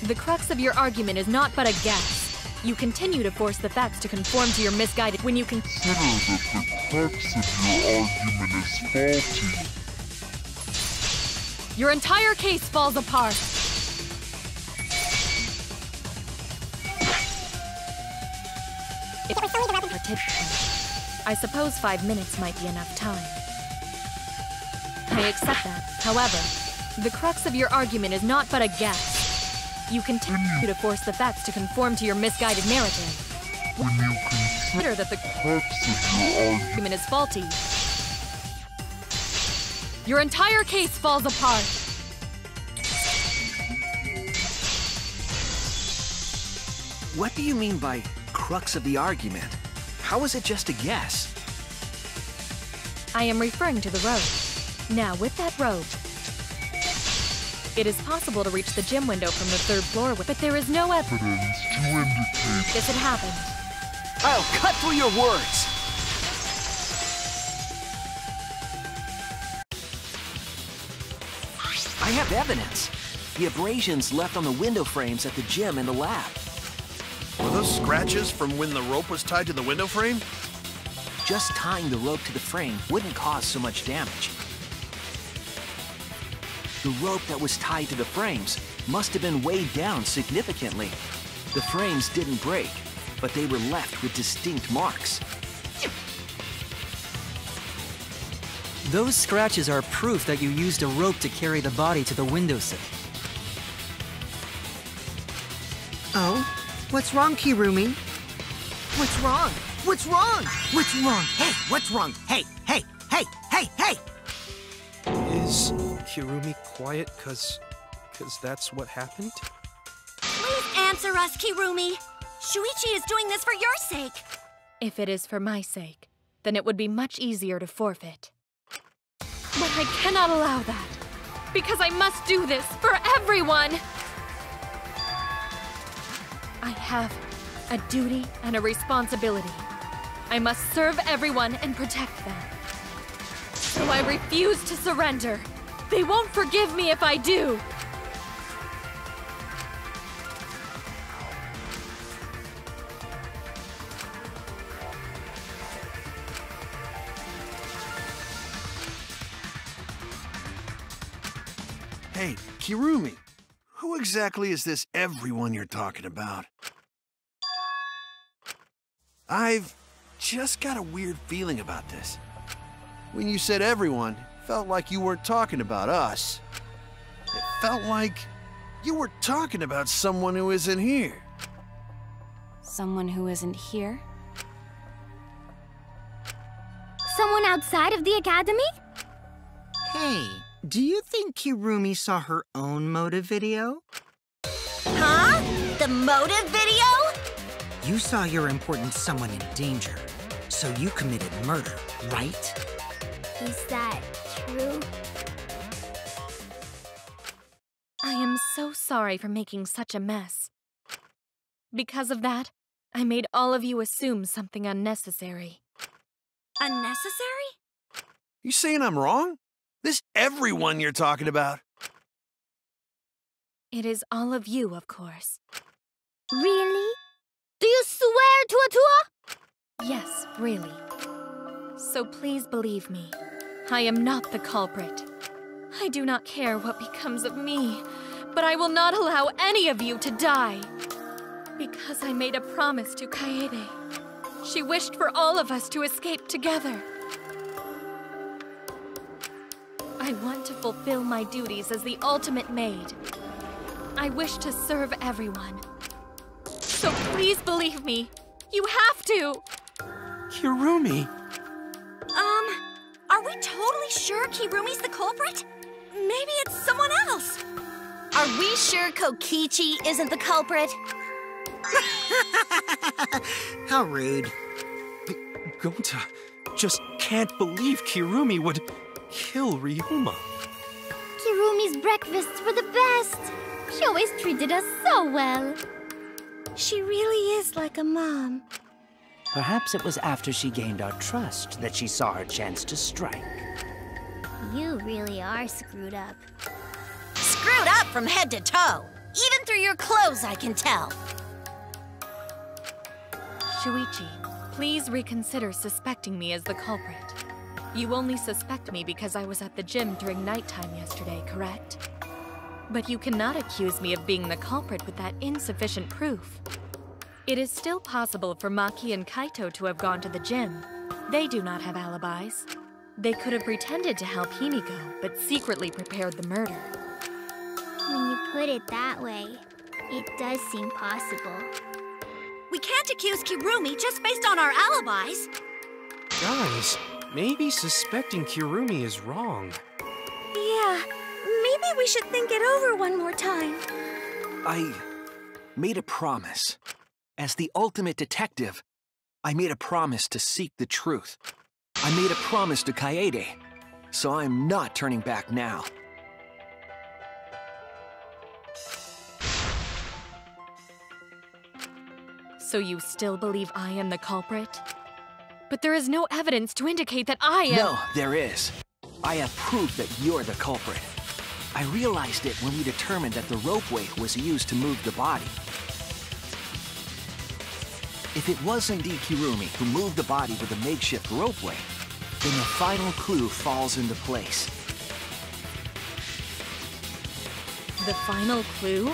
the crux of your argument is not but a guess. You continue to force the facts to conform to your misguided when you consider that the crux of your argument is faulty. Your entire case falls apart. If it were solely the rope and partition, I suppose 5 minutes might be enough time. I accept that. However, the crux of your argument is not but a guess. You continue to force the facts to conform to your misguided narrative. When you consider that the crux of your argument is faulty, your entire case falls apart. What do you mean by crux of the argument? How is it just a guess? I am referring to the rope. Now, with that rope, it is possible to reach the gym window from the 3rd floor, but there is no evidence to indicate this had happened. I'll cut through your words! I have evidence. The abrasions left on the window frames at the gym and the lab. Were those scratches from when the rope was tied to the window frame? Just tying the rope to the frame wouldn't cause so much damage. The rope that was tied to the frames must have been weighed down significantly. The frames didn't break, but they were left with distinct marks. Those scratches are proof that you used a rope to carry the body to the windowsill. Oh? What's wrong, Kirumi? What's wrong? What's wrong? What's wrong? Hey, what's wrong? Hey, hey, hey, hey, hey! Is Kirumi quiet cause that's what happened? Please answer us, Kirumi. Shuichi is doing this for your sake. If it is for my sake, then it would be much easier to forfeit. But I cannot allow that, because I must do this for everyone! I have a duty and a responsibility. I must serve everyone and protect them. So I refuse to surrender. They won't forgive me if I do. Hey, Kirumi, who exactly is this everyone you're talking about? I've just got a weird feeling about this. When you said everyone, it felt like you weren't talking about us. It felt like you were talking about someone who isn't here. Someone who isn't here? Someone anyone outside of the academy? Hey, do you think Kirumi saw her own motive video? Huh? The motive video? You saw your important someone in danger, so you committed murder, right? Is that true? I am so sorry for making such a mess. Because of that, I made all of you assume something unnecessary. Unnecessary? You saying I'm wrong? This everyone you're talking about. It is all of you, of course. Really? Do you swear to Atua? Yes, really. So please believe me. I am not the culprit. I do not care what becomes of me, but I will not allow any of you to die. Because I made a promise to Kaede. She wished for all of us to escape together. I want to fulfill my duties as the ultimate maid. I wish to serve everyone. So please believe me. You have to! Kirumi! Are we totally sure Kirumi's the culprit? Maybe it's someone else. Are we sure Kokichi isn't the culprit? How rude. Gonta just can't believe Kirumi would kill Ryoma. Kirumi's breakfasts were the best. She always treated us so well. She really is like a mom. Perhaps it was after she gained our trust that she saw her chance to strike. You really are screwed up. Screwed up from head to toe. Even through your clothes, I can tell. Shuichi, please reconsider suspecting me as the culprit. You only suspect me because I was at the gym during nighttime yesterday, correct? But you cannot accuse me of being the culprit with that insufficient proof. It is still possible for Maki and Kaito to have gone to the gym. They do not have alibis. They could have pretended to help Himiko, but secretly prepared the murder. When you put it that way, it does seem possible. We can't accuse Kirumi just based on our alibis. Guys, maybe suspecting Kirumi is wrong. Yeah, maybe we should think it over one more time. I made a promise. As the ultimate detective, I made a promise to seek the truth. I made a promise to Kaede, so I'm not turning back now. So you still believe I am the culprit? But there is no evidence to indicate that I am— No, there is. I have proof that you're the culprit. I realized it when we determined that the ropeway was used to move the body. If it was indeed Kirumi who moved the body with a makeshift ropeway, then the final clue falls into place. The final clue?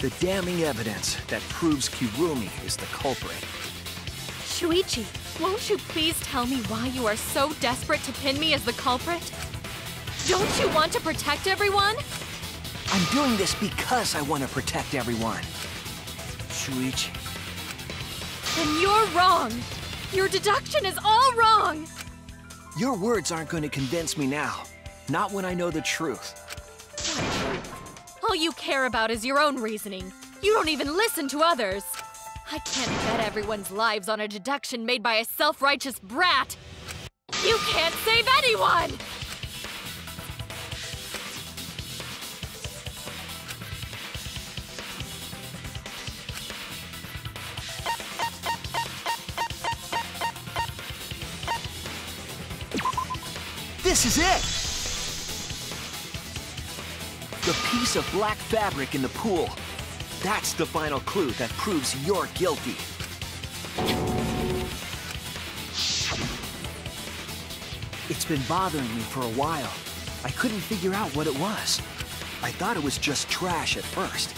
The damning evidence that proves Kirumi is the culprit. Shuichi, won't you please tell me why you are so desperate to pin me as the culprit? Don't you want to protect everyone? I'm doing this because I want to protect everyone. Shuichi. Then you're wrong. Your deduction is all wrong. Your words aren't going to convince me now. Not when I know the truth. All you care about is your own reasoning. You don't even listen to others. I can't bet everyone's lives on a deduction made by a self-righteous brat. You can't save anyone! This is it! The piece of black fabric in the pool. That's the final clue that proves you're guilty. It's been bothering me for a while. I couldn't figure out what it was. I thought it was just trash at first,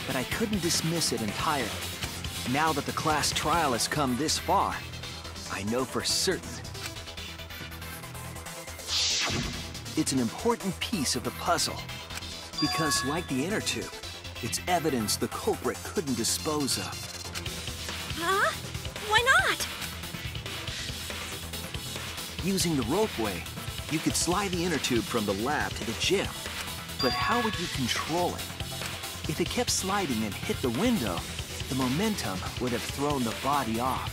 but I couldn't dismiss it entirely. Now that the class trial has come this far, I know for certain. It's an important piece of the puzzle, because like the inner tube, it's evidence the culprit couldn't dispose of. Huh? Why not? Using the ropeway, you could slide the inner tube from the lab to the gym. But how would you control it? If it kept sliding and hit the window, the momentum would have thrown the body off.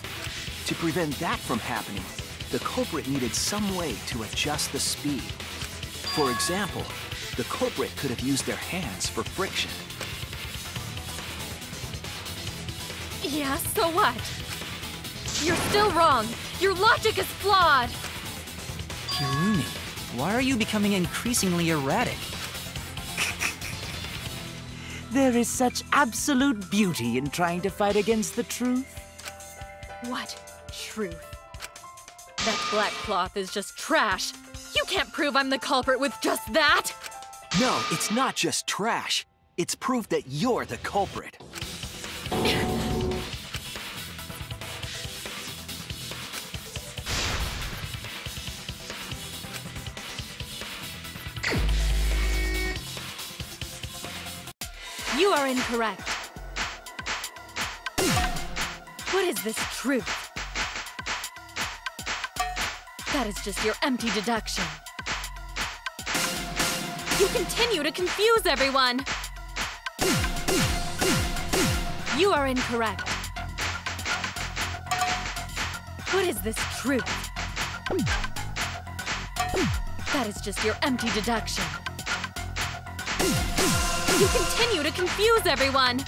To prevent that from happening, the culprit needed some way to adjust the speed. For example, the culprit could have used their hands for friction. Yeah, so what? You're still wrong. Your logic is flawed. Kirumi, why are you becoming increasingly erratic? There is such absolute beauty in trying to fight against the truth. What truth? That black cloth is just trash. You can't prove I'm the culprit with just that. No, it's not just trash. It's proof that you're the culprit. You are incorrect. What is this truth? That is just your empty deduction. You continue to confuse everyone. You are incorrect. What is this truth? That is just your empty deduction. You continue to confuse everyone.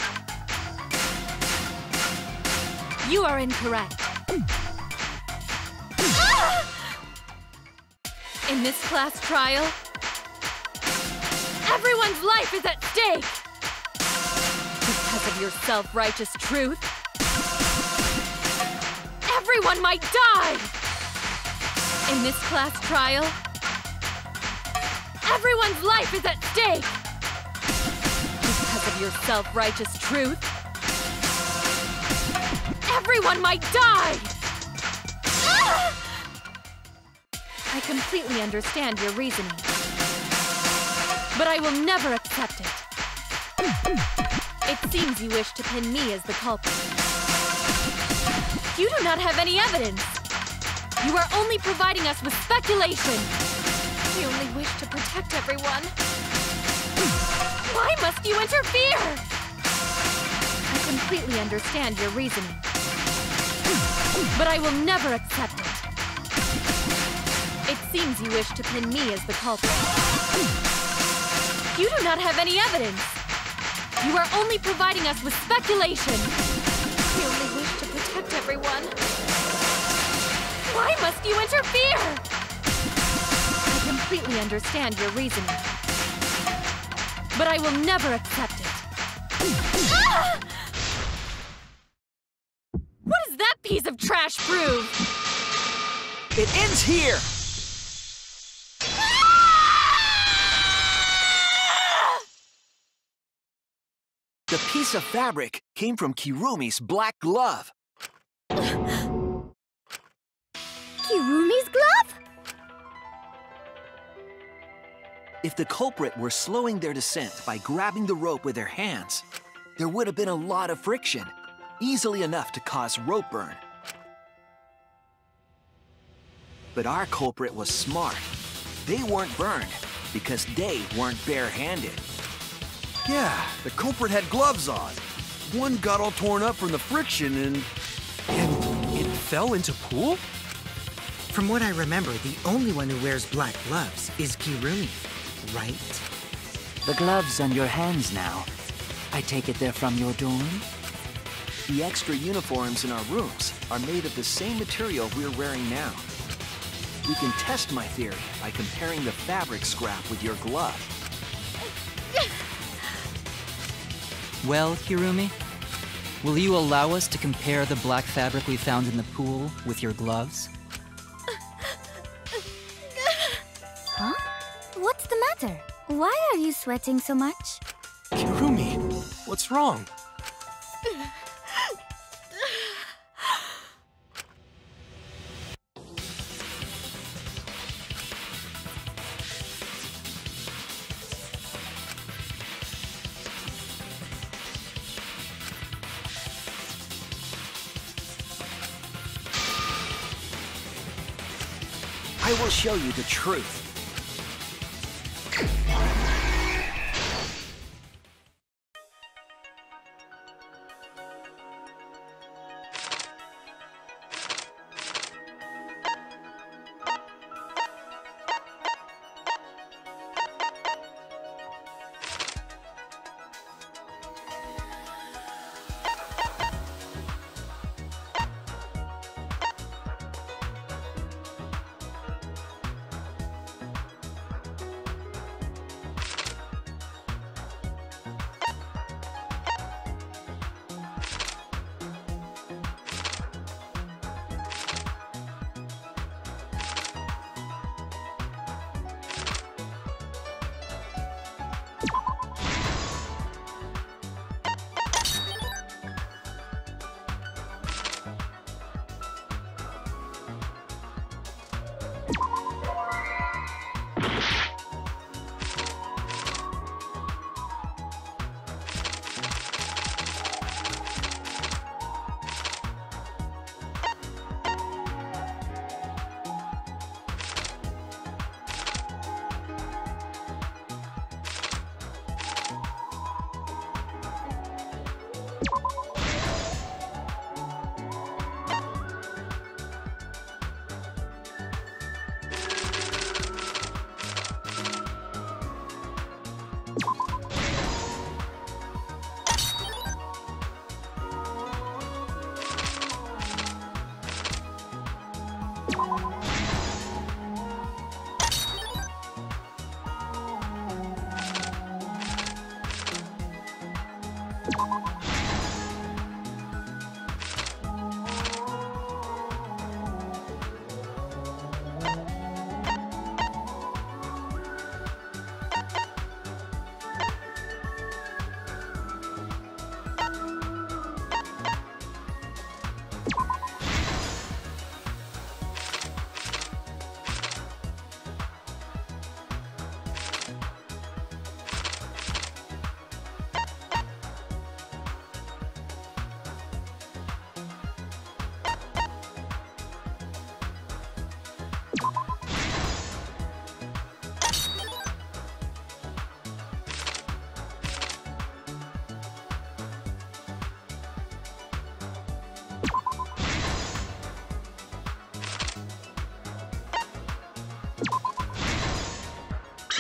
You are incorrect. In this class trial, everyone's life is at stake. Because of your self-righteous truth, everyone might die. In this class trial, everyone's life is at stake. Because of your self-righteous truth, everyone might die! I completely understand your reasoning, but I will never accept it. It seems you wish to pin me as the culprit. You do not have any evidence. You are only providing us with speculation. We only wish to protect everyone. Why must you interfere? I completely understand your reasoning, but I will never accept it. It seems you wish to pin me as the culprit. You do not have any evidence. You are only providing us with speculation. We only wish to protect everyone. Why must you interfere? I completely understand your reasoning, but I will never accept it. What does that piece of trash prove? It ends here! The piece of fabric came from Kirumi's black glove. Kirumi's glove? If the culprit were slowing their descent by grabbing the rope with their hands, there would have been a lot of friction, easily enough to cause rope burn. But our culprit was smart. They weren't burned because they weren't barehanded. Yeah, the culprit had gloves on. One got all torn up from the friction and it fell into pool? From what I remember, the only one who wears black gloves is Kirumi, right? The gloves on your hands now. I take it they're from your dorm? The extra uniforms in our rooms are made of the same material we're wearing now. We can test my theory by comparing the fabric scrap with your glove. Well, Kirumi, will you allow us to compare the black fabric we found in the pool with your gloves? Huh? What's the matter? Why are you sweating so much? Kirumi, what's wrong? I will show you the truth.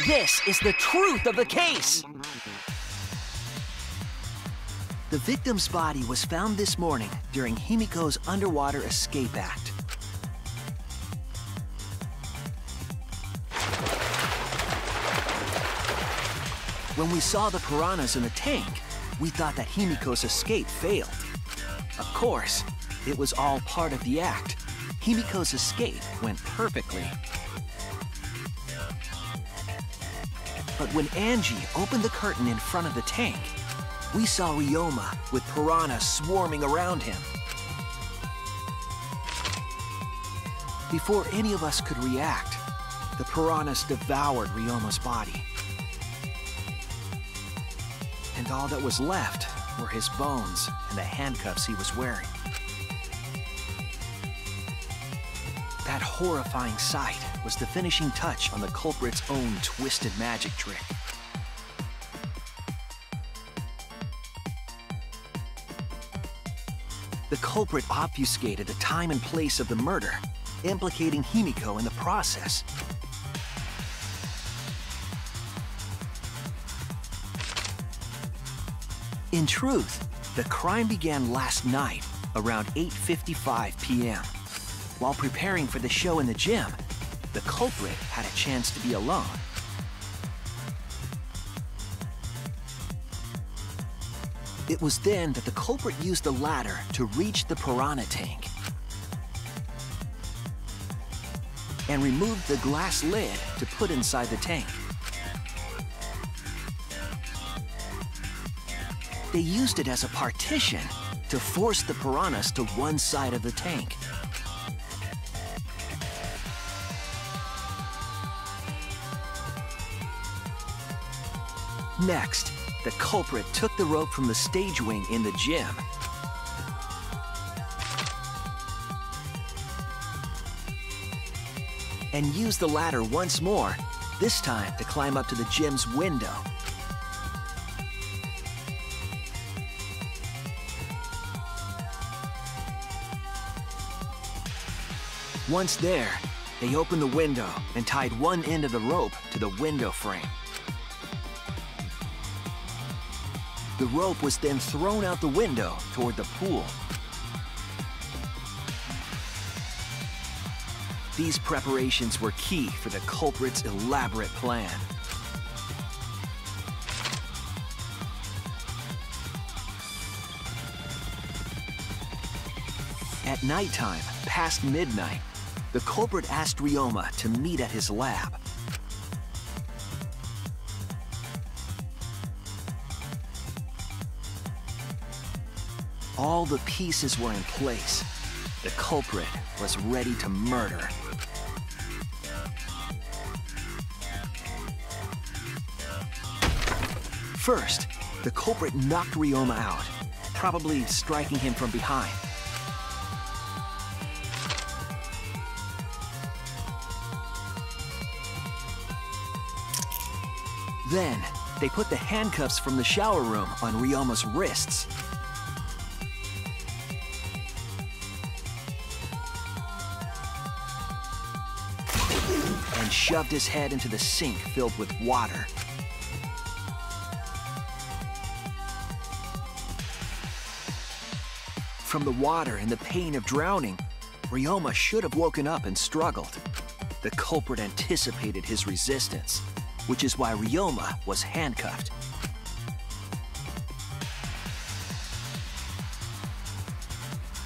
This is the truth of the case! The victim's body was found this morning during Himiko's underwater escape act. When we saw the piranhas in the tank, we thought that Himiko's escape failed. Of course, it was all part of the act. Himiko's escape went perfectly. But when Angie opened the curtain in front of the tank, we saw Ryoma with piranhas swarming around him. Before any of us could react, the piranhas devoured Ryoma's body. And all that was left were his bones and the handcuffs he was wearing. That horrifying sight was the finishing touch on the culprit's own twisted magic trick. The culprit obfuscated the time and place of the murder, implicating Himiko in the process. In truth, the crime began last night around 8:55 p.m. While preparing for the show in the gym, the culprit had a chance to be alone. It was then that the culprit used the ladder to reach the piranha tank and removed the glass lid to put inside the tank. They used it as a partition to force the piranhas to one side of the tank. Next, the culprit took the rope from the stage wing in the gym and used the ladder once more, this time to climb up to the gym's window. Once there, they opened the window and tied one end of the rope to the window frame. The rope was then thrown out the window toward the pool. These preparations were key for the culprit's elaborate plan. At nighttime, past midnight, the culprit asked Ryoma to meet at his lab. All the pieces were in place. The culprit was ready to murder. First, the culprit knocked Ryoma out, probably striking him from behind. Then, they put the handcuffs from the shower room on Ryoma's wrists. And shoved his head into the sink filled with water. From the water and the pain of drowning, Ryoma should have woken up and struggled. The culprit anticipated his resistance, which is why Ryoma was handcuffed.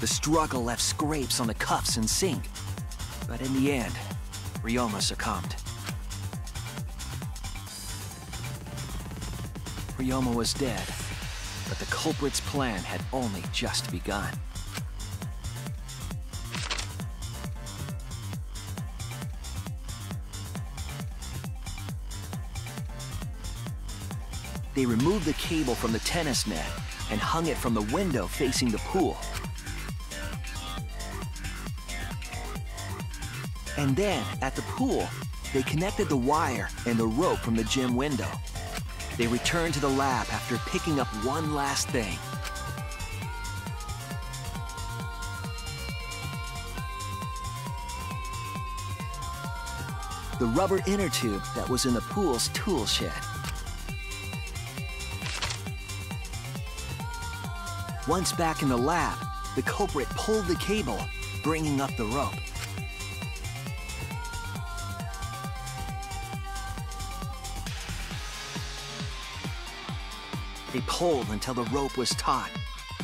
The struggle left scrapes on the cuffs and sink, but in the end, Ryoma succumbed. Ryoma was dead, but the culprit's plan had only just begun. They removed the cable from the tennis net and hung it from the window facing the pool. And then, at the pool, they connected the wire and the rope from the gym window. They returned to the lab after picking up one last thing. The rubber inner tube that was in the pool's tool shed. Once back in the lab, the culprit pulled the cable, bringing up the rope. They pulled until the rope was taut,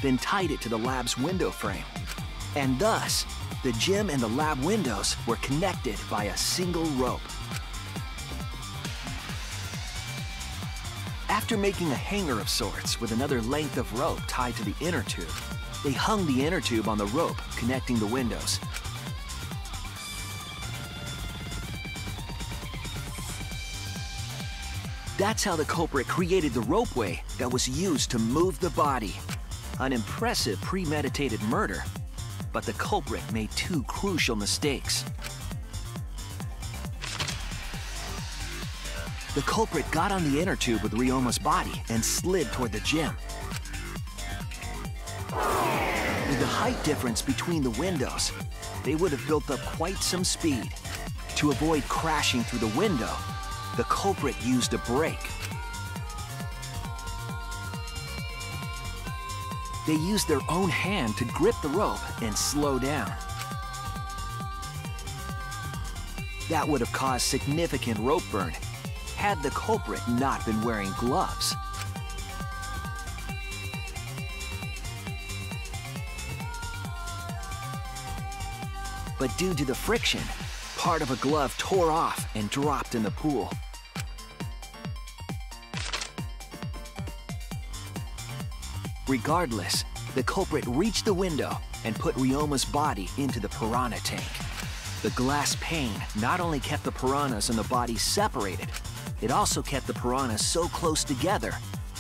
then tied it to the lab's window frame. And thus, the gym and the lab windows were connected by a single rope. After making a hanger of sorts with another length of rope tied to the inner tube, they hung the inner tube on the rope connecting the windows. That's how the culprit created the ropeway that was used to move the body. An impressive premeditated murder, but the culprit made two crucial mistakes. The culprit got on the inner tube with Ryoma's body and slid toward the gym. With the height difference between the windows, they would have built up quite some speed. To avoid crashing through the window, the culprit used a brake. They used their own hand to grip the rope and slow down. That would have caused significant rope burn had the culprit not been wearing gloves. But due to the friction, part of a glove tore off and dropped in the pool. Regardless, the culprit reached the window and put Ryoma's body into the piranha tank. The glass pane not only kept the piranhas and the body separated, it also kept the piranhas so close together,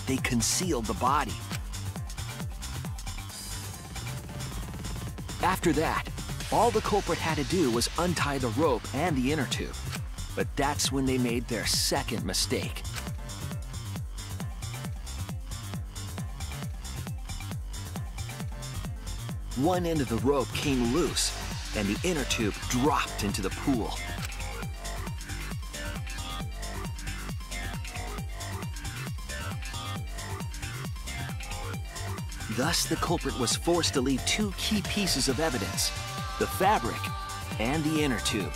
they concealed the body. After that, All the culprit had to do was untie the rope and the inner tube. But that's when they made their second mistake. One end of the rope came loose, and the inner tube dropped into the pool. Thus, the culprit was forced to leave two key pieces of evidence, the fabric and the inner tube.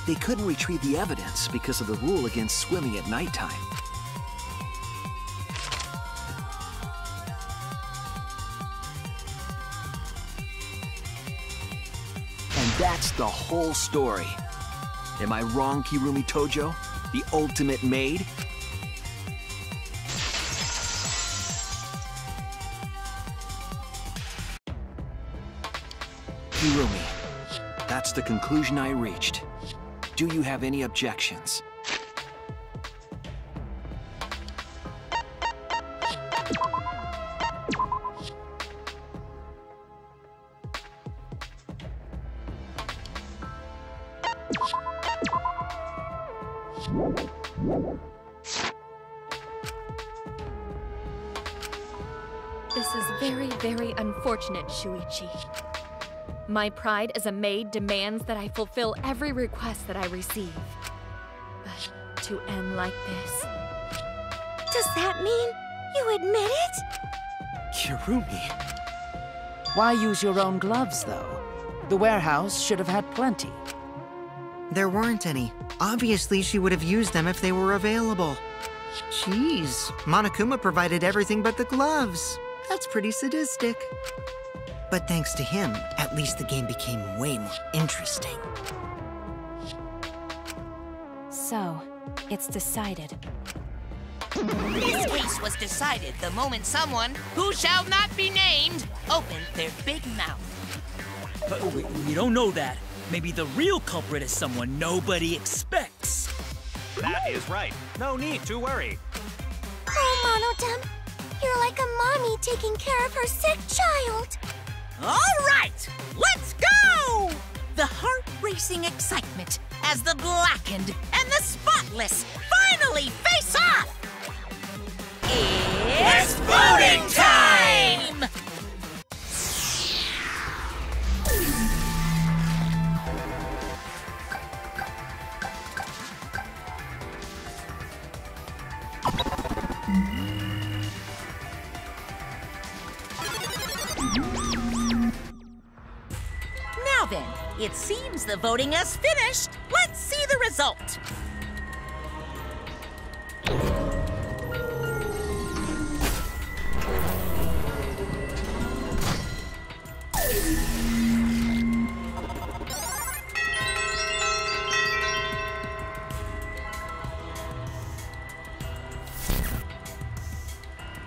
They couldn't retrieve the evidence because of the rule against swimming at nighttime. And that's the whole story. Am I wrong, Kirumi Tojo? The ultimate maid? Kirumi, that's the conclusion I reached. Do you have any objections? This is very, very unfortunate, Shuichi. My pride as a maid demands that I fulfill every request that I receive. But to end like this... Does that mean you admit it? Kirumi. Why use your own gloves, though? The warehouse should have had plenty. There weren't any. Obviously, she would have used them if they were available. Jeez, Monokuma provided everything but the gloves. That's pretty sadistic. But thanks to him, at least the game became way more interesting. So, it's decided. This case was decided the moment someone, who shall not be named, opened their big mouth. But we don't know that. Maybe the real culprit is someone nobody expects. That is right. No need to worry. Oh, Monodem, you're like a mommy taking care of her sick child. All right, let's go! The heart-racing excitement as the blackened and the spotless finally face off! It's voting time! Now then, it seems the voting has finished. Let's see the result.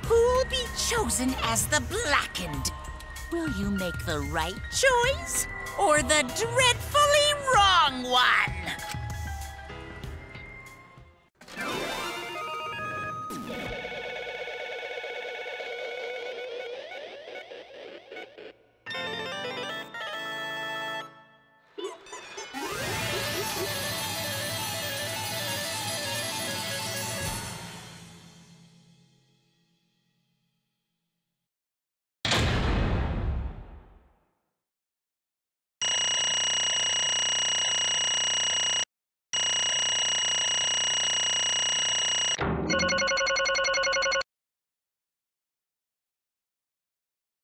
Who'll be chosen as the blackened? Will you make the right choice or the dreadfully wrong one?